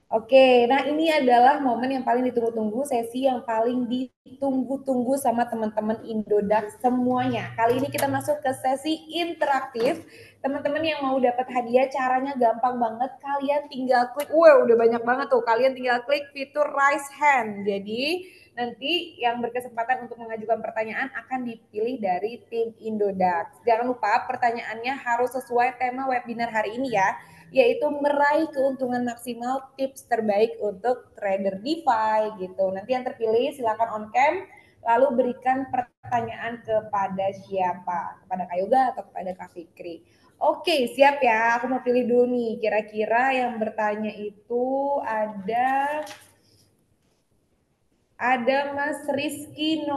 Oke, nah ini adalah momen yang paling ditunggu-tunggu, sesi yang paling ditunggu-tunggu sama teman-teman Indodax semuanya. Kali ini kita masuk ke sesi interaktif. Teman-teman yang mau dapat hadiah, caranya gampang banget. Kalian tinggal klik, udah banyak banget tuh. Kalian tinggal klik fitur raise hand. Jadi nanti yang berkesempatan untuk mengajukan pertanyaan akan dipilih dari tim Indodax. Jangan lupa pertanyaannya harus sesuai tema webinar hari ini ya, yaitu meraih keuntungan maksimal, tips terbaik untuk trader DeFi gitu. Nanti yang terpilih silakan on cam, lalu berikan pertanyaan kepada siapa? Kepada Kak Yoga atau kepada Kak Fikri? Oke, siap ya. Aku mau pilih dulu nih. Kira-kira yang bertanya itu ada Mas Rizky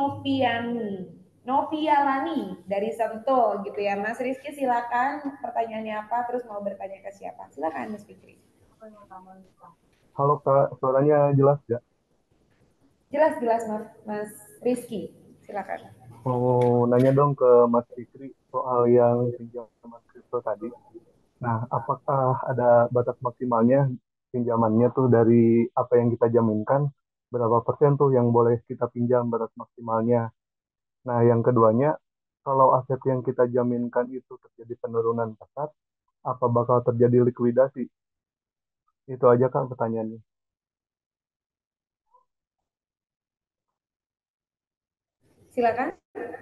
Novialani dari Sentul gitu ya. Mas Rizky silakan, pertanyaannya apa, terus mau bertanya ke siapa? Silakan Mas Fikri. Halo Kak, suaranya jelas ya? Jelas Mas Rizky, silakan. Mau nanya dong ke Mas Fikri soal yang pinjaman kripto tadi. Nah, apakah ada batas maksimalnya pinjamannya tuh dari apa yang kita jaminkan? Berapa persen tuh yang boleh kita pinjam batas maksimalnya? Nah, yang keduanya, kalau aset yang kita jaminkan itu terjadi penurunan pesat, apa bakal terjadi likuidasi? Itu aja Kak pertanyaannya. Silakan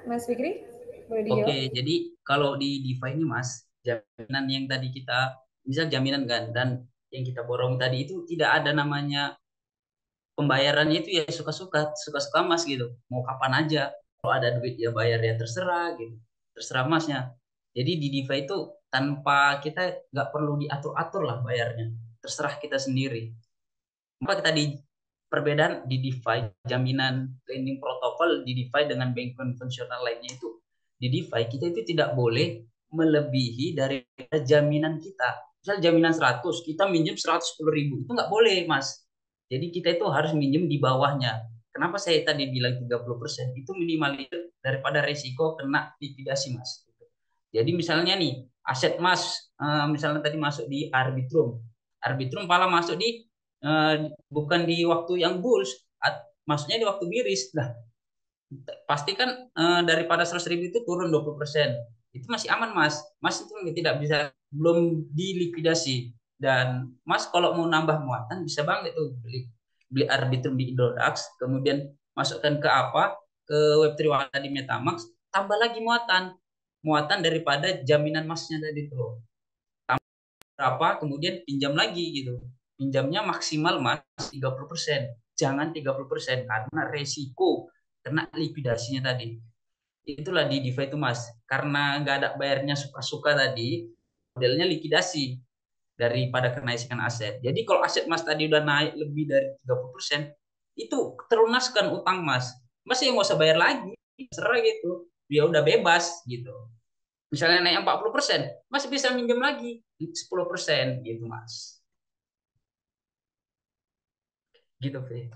Mas Fikri, boleh dijawab. Oke, jadi kalau di DeFi ini Mas, jaminan yang tadi kita, misal jaminan kan, dan yang kita borong tadi itu tidak ada namanya pembayarannya itu ya suka-suka Mas gitu. Mau kapan aja. Kalau ada duit ya bayar ya terserah gitu. Terserah Masnya. Jadi di DeFi itu tanpa kita nggak perlu diatur-atur lah bayarnya. Terserah kita sendiri. Maka kita di perbedaan di DeFi, jaminan lending protokol di DeFi dengan bank konvensional lainnya itu, di DeFi kita itu tidak boleh melebihi dari jaminan kita. Misal jaminan 100, kita minjem 110.000, itu nggak boleh Mas. Jadi kita itu harus minjem di bawahnya. Kenapa saya tadi bilang 30%? Itu minimalisir daripada resiko kena likuidasi Mas. Jadi misalnya nih, aset Mas, misalnya tadi masuk di Arbitrum. Arbitrum malah masuk di bukan di waktu yang bulls, maksudnya di waktu miris. Nah, pasti kan daripada 100.000 itu turun 20%. itu masih aman Mas. Mas itu tidak bisa, belum dilikuidasi. Dan Mas kalau mau nambah muatan bisa banget tuh beli beli Arbitrum di Indodax, kemudian masukkan ke apa, ke Web3 Wallet di MetaMask, tambah lagi muatan muatan daripada jaminan Masnya tadi tuh berapa, kemudian pinjam lagi gitu. Pinjamnya maksimal Mas 30%. Jangan 30% karena resiko kena likuidasinya tadi. Itulah di DeFi itu Mas. Karena nggak ada bayarnya suka-suka tadi, modelnya likuidasi daripada kenaikan aset. Jadi kalau aset Mas tadi udah naik lebih dari 30%, itu terlunaskan utang Mas. Mas yang nggak usah bayar lagi, serah gitu. Dia udah bebas gitu. Misalnya naik 40%, Mas bisa minjem lagi 10% gitu Mas. Gitu, Fi.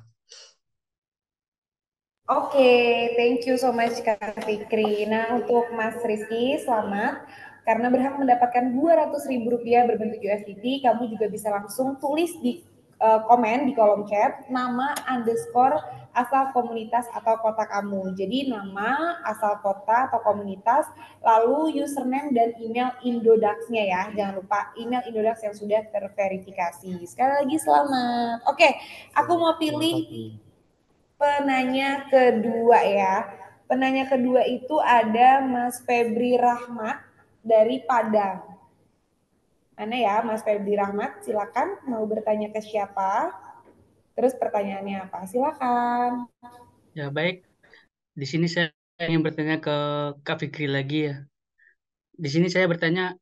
Oke, thank you so much Kak Fikri. Nah, untuk Mas Rizky, selamat. Karena berhak mendapatkan Rp200.000 berbentuk USDT, kamu juga bisa langsung tulis di komen di kolom chat nama underscore asal komunitas atau kota kamu. Jadi nama, asal kota atau komunitas, lalu username dan email Indodax-nya ya. Jangan lupa email Indodax yang sudah terverifikasi. Sekali lagi selamat. Oke, aku mau pilih penanya kedua ya. Penanya kedua itu ada Mas Febri Rahmat dari Padang. Mana ya Mas Febri Rahmat? Silakan mau bertanya ke siapa? Terus pertanyaannya apa? Silakan. Ya baik, di sini saya ingin bertanya ke Kak Fikri lagi ya. Di sini saya bertanya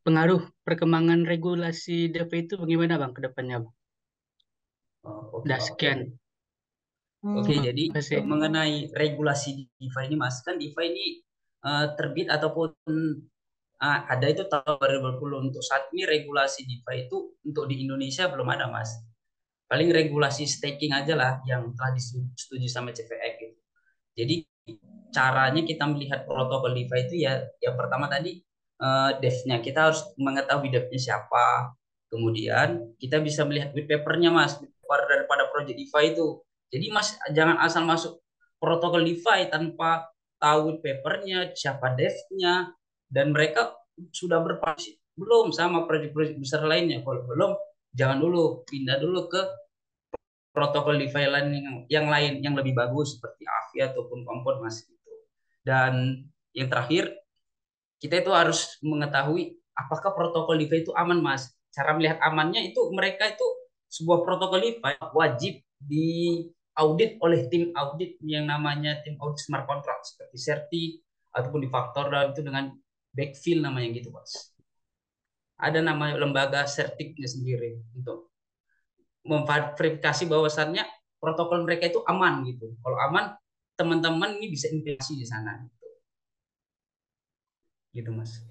pengaruh perkembangan regulasi DeFi itu bagaimana Bang ke depannya Bang? Oke. Udah sekian. Oke, jadi kasih. mengenai regulasi DeFi ini Mas, kan DeFi ini terbit ataupun ada itu tahun 2020. Untuk saat ini regulasi DeFi itu untuk di Indonesia belum ada Mas. Paling regulasi staking aja lah yang telah disetujui sama CVX gitu. Jadi caranya kita melihat protokol DeFi itu ya, yang pertama tadi devnya kita harus mengetahui devnya siapa. Kemudian kita bisa melihat white papernya Mas, white paper daripada project DeFi itu. Jadi Mas jangan asal masuk protokol DeFi tanpa tahu white papernya, siapa devnya, dan mereka sudah berpartisipasi belum sama proyek-proyek besar lainnya. Kalau belum, jangan dulu, pindah dulu ke protokol DeFi lain yang lain yang lebih bagus seperti Aave ataupun Compound Mas gitu. Dan yang terakhir, kita itu harus mengetahui apakah protokol DeFi itu aman Mas. Cara melihat amannya itu mereka itu sebuah protokol DeFi wajib diaudit oleh tim audit yang namanya tim audit smart contract seperti Certi ataupun di Faktor, dan itu dengan backfill namanya gitu Mas. Ada nama lembaga sertiknya sendiri untuk memverifikasi bahwasannya protokol mereka itu aman gitu. Kalau aman, teman-teman ini bisa investasi di sana gitu. Gitu Mas.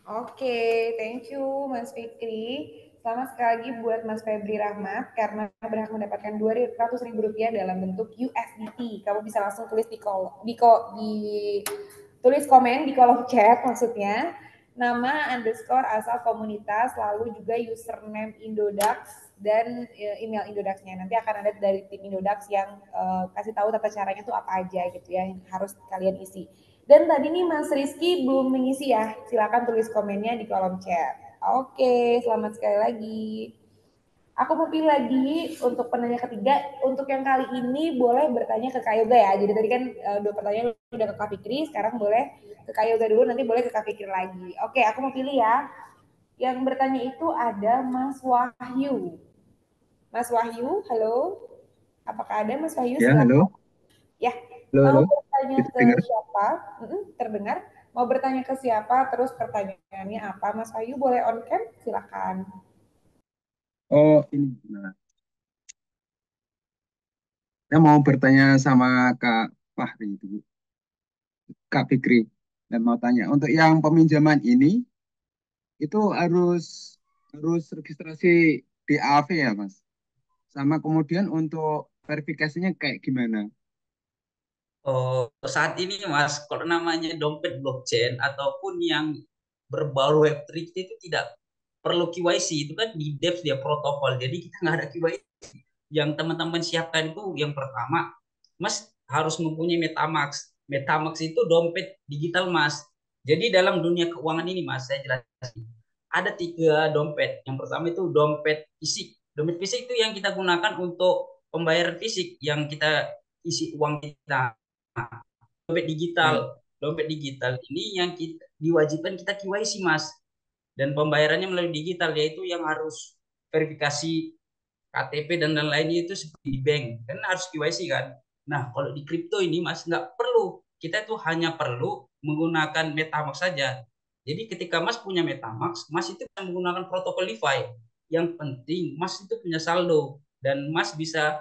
Oke, thank you Mas Fikri. Selamat sekali lagi buat Mas Febri Rahmat karena berhak mendapatkan Rp200.000 dalam bentuk USDT. Kamu bisa langsung tulis tulis komen di kolom chat maksudnya. Nama underscore asal komunitas, lalu juga username Indodax dan email Indodax-nya. Nanti akan ada dari tim Indodax yang kasih tahu tata caranya tuh apa aja gitu ya yang harus kalian isi. Dan tadi nih Mas Rizky belum mengisi ya, silakan tulis komennya di kolom chat. Oke, selamat sekali lagi. Aku mau pilih lagi untuk penanya ketiga. Untuk yang kali ini boleh bertanya ke Kak Yoga ya. Jadi tadi kan 2 pertanyaan udah ke Kak Fikri, sekarang boleh ke Kak Yoga dulu, nanti boleh ke Kak Fikri lagi. Oke, aku mau pilih ya. Yang bertanya itu ada Mas Wahyu. Mas Wahyu, halo. Apakah ada Mas Wahyu? Ya, halo. Ya, Halo, mau bertanya itu ke dengar. siapa? Terdengar. Mau bertanya ke siapa? Terus pertanyaannya apa? Mas Wahyu boleh on cam? Silakan. Oh, ini. Nah, saya mau bertanya sama Kak Fahri itu, Kak Fikri. Dan mau tanya, untuk yang peminjaman ini, itu harus registrasi di AV ya, Mas? Sama kemudian untuk verifikasinya kayak gimana? Oh, saat ini Mas, kalau namanya dompet blockchain ataupun yang berbau Web3 itu tidak perlu KYC, itu kan di Devs dia protokol. Jadi kita nggak ada KYC. Yang teman-teman siapkan itu yang pertama, Mas harus mempunyai MetaMask. MetaMask itu dompet digital Mas. Jadi dalam dunia keuangan ini Mas, saya jelasin. Ada 3 dompet. Yang pertama itu dompet fisik. Dompet fisik itu yang kita gunakan untuk pembayaran fisik, yang kita isi uang kita. Dompet digital. Dompet digital ini yang kita diwajibkan kita KYC Mas. Dan pembayarannya melalui digital, yaitu yang harus verifikasi KTP dan lain-lainnya itu seperti di bank. Kan harus KYC kan. Nah, kalau di kripto ini Mas nggak perlu. Kita tuh hanya perlu menggunakan MetaMask saja. Jadi ketika Mas punya MetaMask, Mas itu bisa menggunakan protokol DeFi. Yang penting Mas itu punya saldo dan Mas bisa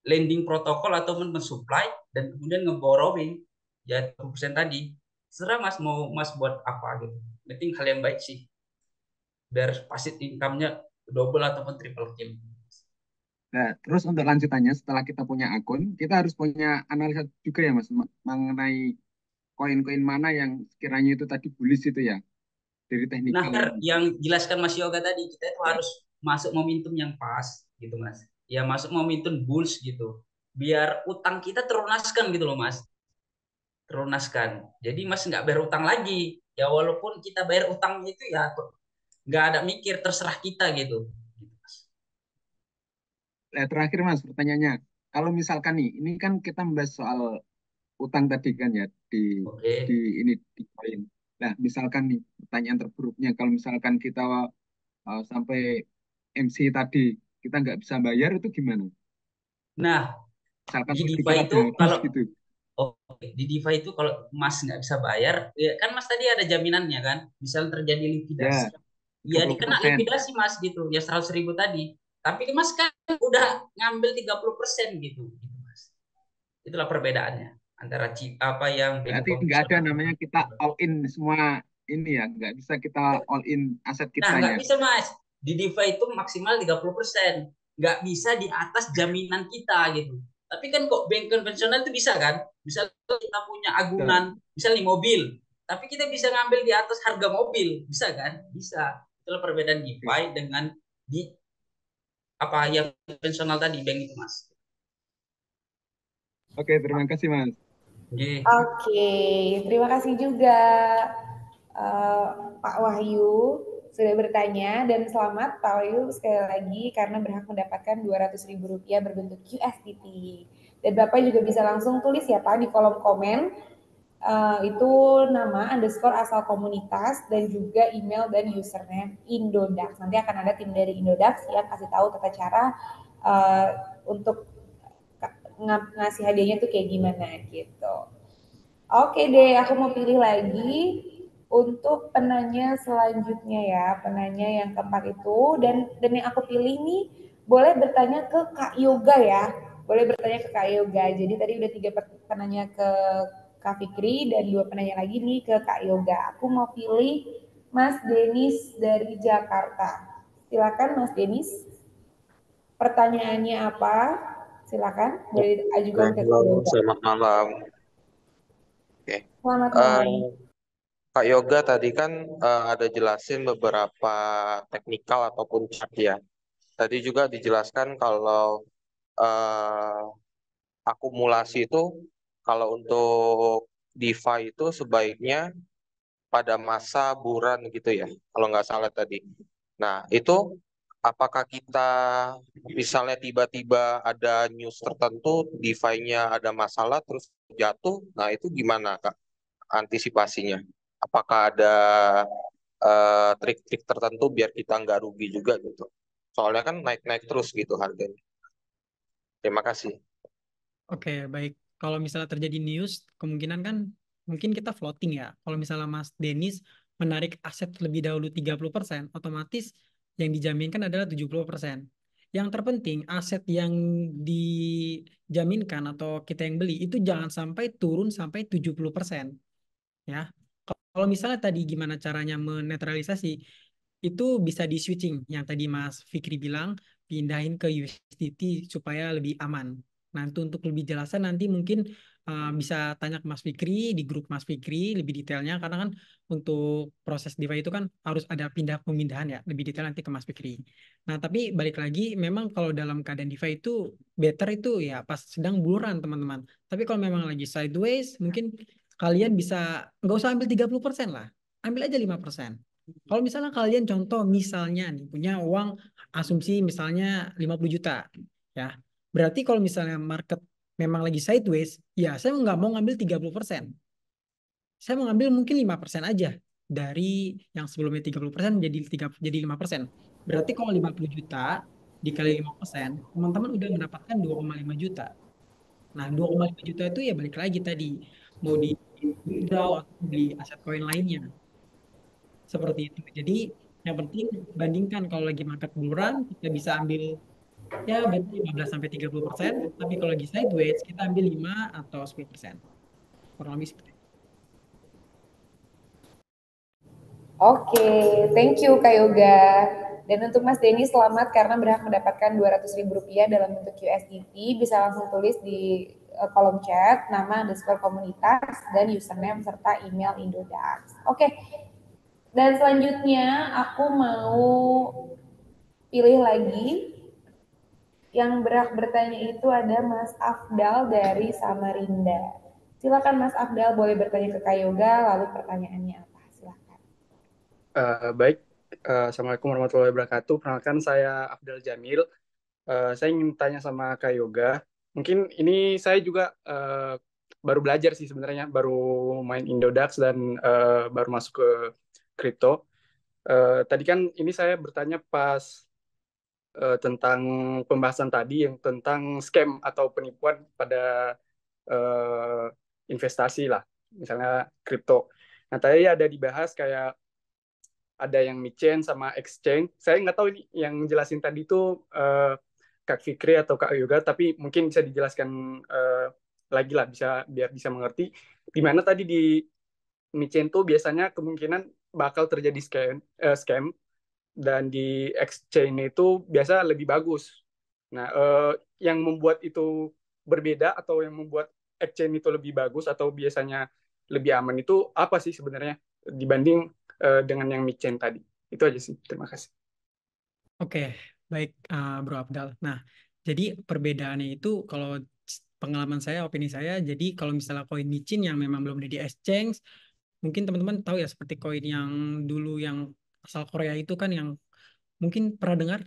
lending protokol atau mensupply dan kemudian ngeborrowing ya 20% tadi. Serah Mas mau Mas buat apa gitu. Penting hal yang baik sih. Biar passive income-nya double ataupun triple kill. Nah, terus untuk lanjutannya setelah kita punya akun, kita harus punya analisa juga ya Mas mengenai koin-koin mana yang sekiranya itu tadi bullish itu ya dari Nah, teknikal. yang jelaskan Mas Yoga tadi, kita itu harus masuk momentum yang pas gitu Mas. Ya masuk momentum bulls gitu. Biar utang kita terlunaskan gitu loh Mas. Terlunaskan. Jadi Mas nggak bayar utang lagi. Ya walaupun kita bayar utang itu ya nggak ada mikir, terserah kita gitu. Nah, terakhir Mas pertanyaannya, kalau misalkan nih, ini kan kita membahas soal utang tadi kan ya di Oke. ini di koin. Nah, misalkan nih pertanyaan terburuknya kalau misalkan kita sampai MC tadi kita nggak bisa bayar itu gimana? Nah, Misalkan di waktu DeFi kita itu udah habis kalau gitu. di DeFi itu kalau Mas nggak bisa bayar, ya kan Mas tadi ada jaminannya kan, misal terjadi likuidasi, Ya, ya dikena 30%. likuidasi Mas gitu, ya 100.000 tadi. Tapi Mas kan udah ngambil 30% gitu, gitu Mas. Itulah perbedaannya antara apa yang bank Berarti nggak ada konvensional. namanya kita all in semua ini ya, nggak bisa kita all in aset Nah, nggak kitanya. bisa Mas. Di DeFi itu maksimal 30%. Nggak bisa di atas jaminan kita gitu. Tapi kan kok bank konvensional itu bisa kan? Misal kita punya Bisa. agunan, misalnya mobil, tapi kita bisa ngambil di atas harga mobil, bisa kan? Bisa. Itulah perbedaan DeFi dengan di apa yang konvensional tadi bank itu Mas. Oke, terima kasih Mas. Oke. Oke, terima kasih juga Pak Wahyu sudah bertanya, dan selamat Pak Wahyu sekali lagi karena berhak mendapatkan Rp200.000 berbentuk USDT. Dan Bapak juga bisa langsung tulis ya Pak di kolom komen itu nama underscore asal komunitas dan juga email dan username Indodax. Nanti akan ada tim dari Indodax yang kasih tahu tata cara untuk ngasih hadiahnya tuh kayak gimana gitu. Oke deh, aku mau pilih lagi untuk penanya selanjutnya ya, penanya yang keempat itu, dan yang aku pilih nih boleh bertanya ke Kak Yoga ya, boleh bertanya ke Kak Yoga. Jadi tadi udah 3 penanya ke Kak Fikri dan 2 penanya lagi nih ke Kak Yoga. Aku mau pilih Mas Denis dari Jakarta. Silakan Mas Denis. Pertanyaannya apa? Silakan, boleh diajukan ke Kak Halo, Yoga. selamat malam. Oke. Selamat Eh, malam. Kak Yoga tadi kan ada jelasin beberapa teknikal ataupun chart ya. Tadi juga dijelaskan kalau eh, akumulasi itu kalau untuk DeFi itu sebaiknya pada masa buran gitu ya, kalau nggak salah tadi. Nah, itu apakah kita misalnya tiba-tiba ada news tertentu, DeFi-nya ada masalah terus jatuh, nah itu gimana Kak antisipasinya? Apakah ada trik-trik tertentu biar kita nggak rugi juga gitu? Soalnya kan naik-naik terus gitu harganya. Terima kasih. Oke, baik. Kalau misalnya terjadi news, kemungkinan kan mungkin kita floating ya. Kalau misalnya Mas Denis menarik aset lebih dahulu 30%, otomatis yang dijaminkan adalah 70%. Yang terpenting, aset yang dijaminkan atau kita yang beli itu jangan sampai turun sampai 70%. Ya. Kalau misalnya tadi gimana caranya menetralisasi, itu bisa di switching yang tadi Mas Fikri bilang, pindahin ke USDT supaya lebih aman. Nah, itu untuk lebih jelasan nanti mungkin bisa tanya ke Mas Fikri di grup Mas Fikri lebih detailnya, karena kan untuk proses DeFi itu kan harus ada pemindahan ya, lebih detail nanti ke Mas Fikri. Nah, tapi balik lagi memang kalau dalam keadaan DeFi itu better itu ya pas sedang buruan teman-teman. Tapi kalau memang lagi sideways mungkin kalian bisa nggak usah ambil 30% lah, ambil aja 5%. Kalau misalnya kalian contoh misalnya nih punya uang asumsi misalnya 50 juta ya. Berarti kalau misalnya market memang lagi sideways, ya saya nggak mau ngambil 30%. Saya mau ngambil mungkin 5% aja dari yang sebelumnya 30% jadi 5%. Berarti kalau 50 juta dikali 5%, teman-teman udah mendapatkan 2,5 juta. Nah, 2,5 juta itu ya balik lagi tadi mau di withdraw atau di aset koin lainnya. Seperti itu. Jadi yang penting bandingkan kalau lagi market bulan kita bisa ambil ya berarti 15 sampai 30%, tapi kalau lagi sideways kita ambil 5 atau 10%. Kurang lebih seperti itu. Oke, thank you Kak Yoga. Dan untuk Mas Denny selamat karena berhak mendapatkan Rp200.000 dalam bentuk USDT. Bisa langsung tulis di kolom chat nama underscore komunitas dan username serta email Indodax. Oke, dan selanjutnya aku mau pilih lagi yang berhak bertanya itu ada Mas Afdal dari Samarinda. Silakan Mas Afdal boleh bertanya ke Kak Yoga lalu pertanyaannya apa? Silakan. Baik, Assalamualaikum warahmatullahi wabarakatuh. Perkenalkan saya Afdal Jamil. Saya ingin tanya sama Kak Yoga. Mungkin ini saya juga baru belajar sih sebenarnya, baru main Indodax dan baru masuk ke kripto. Tadi kan ini saya bertanya pas tentang pembahasan tadi yang tentang scam atau penipuan pada eh, investasi lah, misalnya kripto. Nah, tadi ada dibahas kayak ada yang mid-chain sama exchange. Saya nggak tahu ini yang jelasin tadi itu Kak Fikri atau Kak Yoga, tapi mungkin bisa dijelaskan lagi lah, biar bisa mengerti. Di mana tadi di mid-chain tuh biasanya kemungkinan bakal terjadi scam dan di exchange itu biasa lebih bagus. Nah, yang membuat itu berbeda atau yang membuat exchange itu lebih bagus atau biasanya lebih aman itu apa sih sebenarnya dibanding dengan yang mid-chain tadi? Itu aja sih. Terima kasih. Oke, baik Bro Abdal. Nah, jadi perbedaannya itu kalau pengalaman saya, opini saya, jadi kalau misalnya koin micin yang memang belum ada di exchange, mungkin teman-teman tahu ya seperti koin yang dulu yang asal Korea itu kan yang mungkin pernah dengar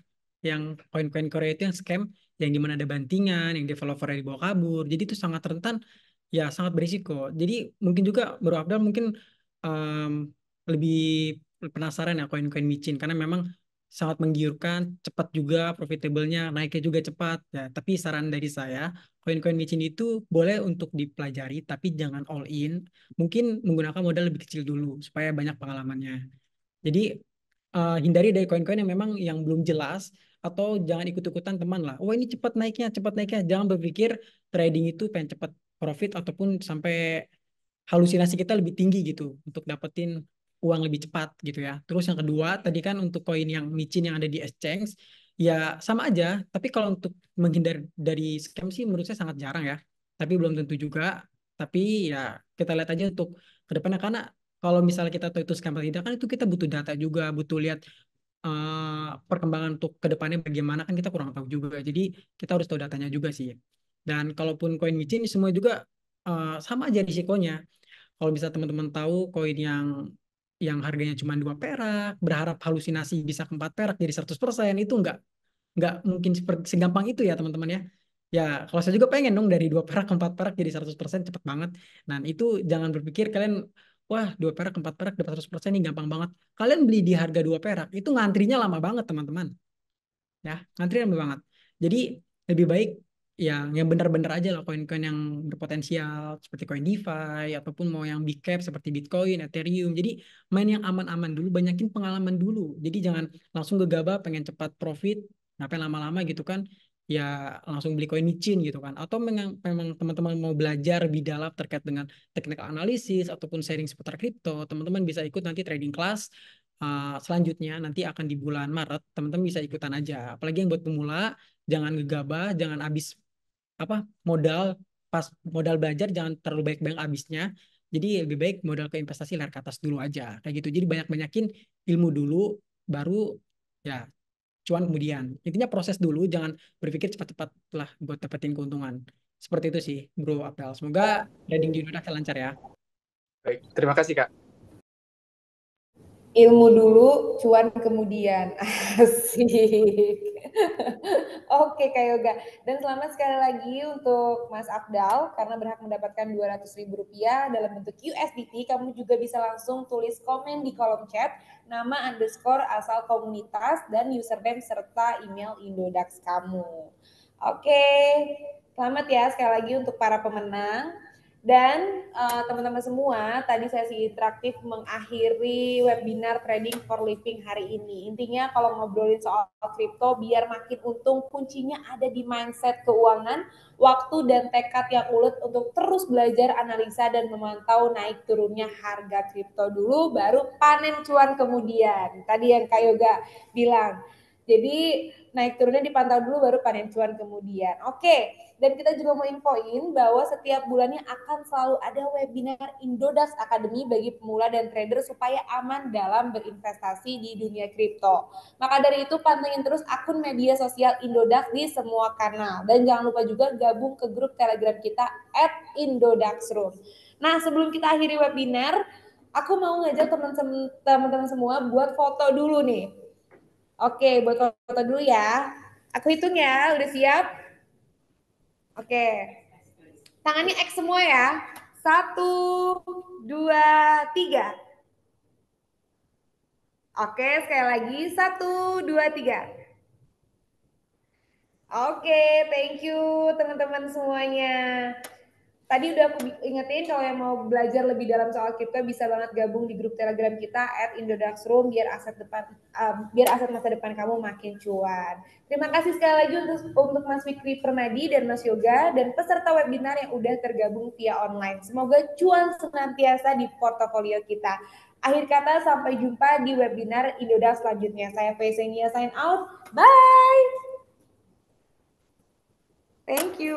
yang koin-koin Korea itu yang scam, yang dimana ada bantingan, yang developernya dibawa kabur. Jadi itu sangat rentan, ya sangat berisiko. Jadi mungkin juga Bro Abdal mungkin em, lebih penasaran ya koin-koin micin karena memang sangat menggiurkan, cepat juga profitable-nya, naiknya juga cepat. Ya, tapi saran dari saya, koin-koin micin itu boleh untuk dipelajari, tapi jangan all in. Mungkin menggunakan modal lebih kecil dulu supaya banyak pengalamannya. Jadi hindari dari koin-koin yang memang yang belum jelas atau jangan ikut-ikutan teman lah. Oh ini cepat naiknya, cepat naiknya. Jangan berpikir trading itu pengen cepat profit ataupun sampai halusinasi kita lebih tinggi gitu untuk dapetin uang lebih cepat gitu ya. Terus yang kedua tadi kan untuk koin yang micin yang ada di exchange ya sama aja. Tapi kalau untuk menghindar dari scam sih menurut saya sangat jarang ya. Tapi belum tentu juga. Tapi ya kita lihat aja untuk kedepannya karena kalau misalnya kita tahu itu scam atau tidak kan itu kita butuh data juga, butuh lihat perkembangan untuk kedepannya bagaimana kan kita kurang tahu juga. Jadi kita harus tahu datanya juga sih. Dan kalaupun koin micin semua juga sama aja risikonya. Kalau bisa teman-teman tahu koin yang harganya cuma 2 perak, berharap halusinasi bisa ke 4 perak jadi 100% itu nggak mungkin seperti segampang itu ya teman-teman ya. Ya, kalau saya juga pengen dong dari 2 perak ke 4 perak jadi 100% cepet banget. Nah, itu jangan berpikir kalian, wah 2 perak ke 4 perak dapat 100% ini gampang banget. Kalian beli di harga 2 perak, itu ngantrinya lama banget teman-teman. Ya, ngantrinya lama banget. Jadi, lebih baik yang benar-benar aja lah koin-koin yang berpotensial seperti koin DeFi ataupun mau yang big cap seperti Bitcoin, Ethereum. Jadi main yang aman-aman dulu, banyakin pengalaman dulu. Jadi jangan langsung gegabah pengen cepat profit, ngapain lama-lama gitu kan. Ya langsung beli koin micin gitu kan. Atau memang teman-teman mau belajar lebih dalam terkait dengan technical analysis ataupun sharing seputar kripto, teman-teman bisa ikut nanti trading class selanjutnya nanti akan di bulan Maret, teman-teman bisa ikutan aja. Apalagi yang buat pemula, jangan gegabah, jangan habis apa modal pas modal belajar jangan terlalu banyak habisnya. Jadi lebih baik modal ke investasi lari ke atas dulu aja kayak gitu. Jadi banyakin ilmu dulu baru ya cuan kemudian. Intinya proses dulu, jangan berpikir cepat-cepat lah buat dapetin keuntungan. Seperti itu sih, Bro Abdal. Semoga trading di Indonesia lancar ya. Baik, terima kasih Kak. Ilmu dulu, cuan kemudian. Asik. Oke Kak Yoga. Dan selamat sekali lagi untuk Mas Afdal karena berhak mendapatkan Rp200.000 dalam bentuk USDT. Kamu juga bisa langsung tulis komen di kolom chat nama underscore asal komunitas dan username serta email Indodax kamu. Oke, selamat ya sekali lagi untuk para pemenang. Dan teman-teman semua, tadi sesi interaktif mengakhiri webinar Trading for Living hari ini. Intinya kalau ngobrolin soal kripto, biar makin untung, kuncinya ada di mindset keuangan, waktu dan tekad yang ulet untuk terus belajar, analisa, dan memantau naik turunnya harga kripto dulu, baru panen cuan kemudian. Tadi yang Kak Yoga bilang. Jadi naik turunnya dipantau dulu, baru panen cuan kemudian. Oke. Dan kita juga mau infoin bahwa setiap bulannya akan selalu ada webinar Indodax Academy bagi pemula dan trader supaya aman dalam berinvestasi di dunia kripto. Maka dari itu pantengin terus akun media sosial Indodax di semua kanal. Dan jangan lupa juga gabung ke grup Telegram kita @indodaxroom. Nah, sebelum kita akhiri webinar, aku mau ngajak teman-teman semua buat foto dulu nih. Oke, buat foto dulu ya. Aku hitung ya, udah siap? Oke, tangannya X semua ya. 1, 2, 3. Oke, sekali lagi. 1, 2, 3. Oke, thank you teman-teman semuanya. Tadi udah aku ingetin kalau yang mau belajar lebih dalam soal kripto bisa banget gabung di grup Telegram kita @indodaxroom biar aset masa depan kamu makin cuan. Terima kasih sekali lagi untuk Mas Fikri Permadi dan Mas Yoga dan peserta webinar yang udah tergabung via online. Semoga cuan senantiasa di portofolio kita. Akhir kata, sampai jumpa di webinar Indodax selanjutnya. Saya Faisenia sign out. Bye. Thank you.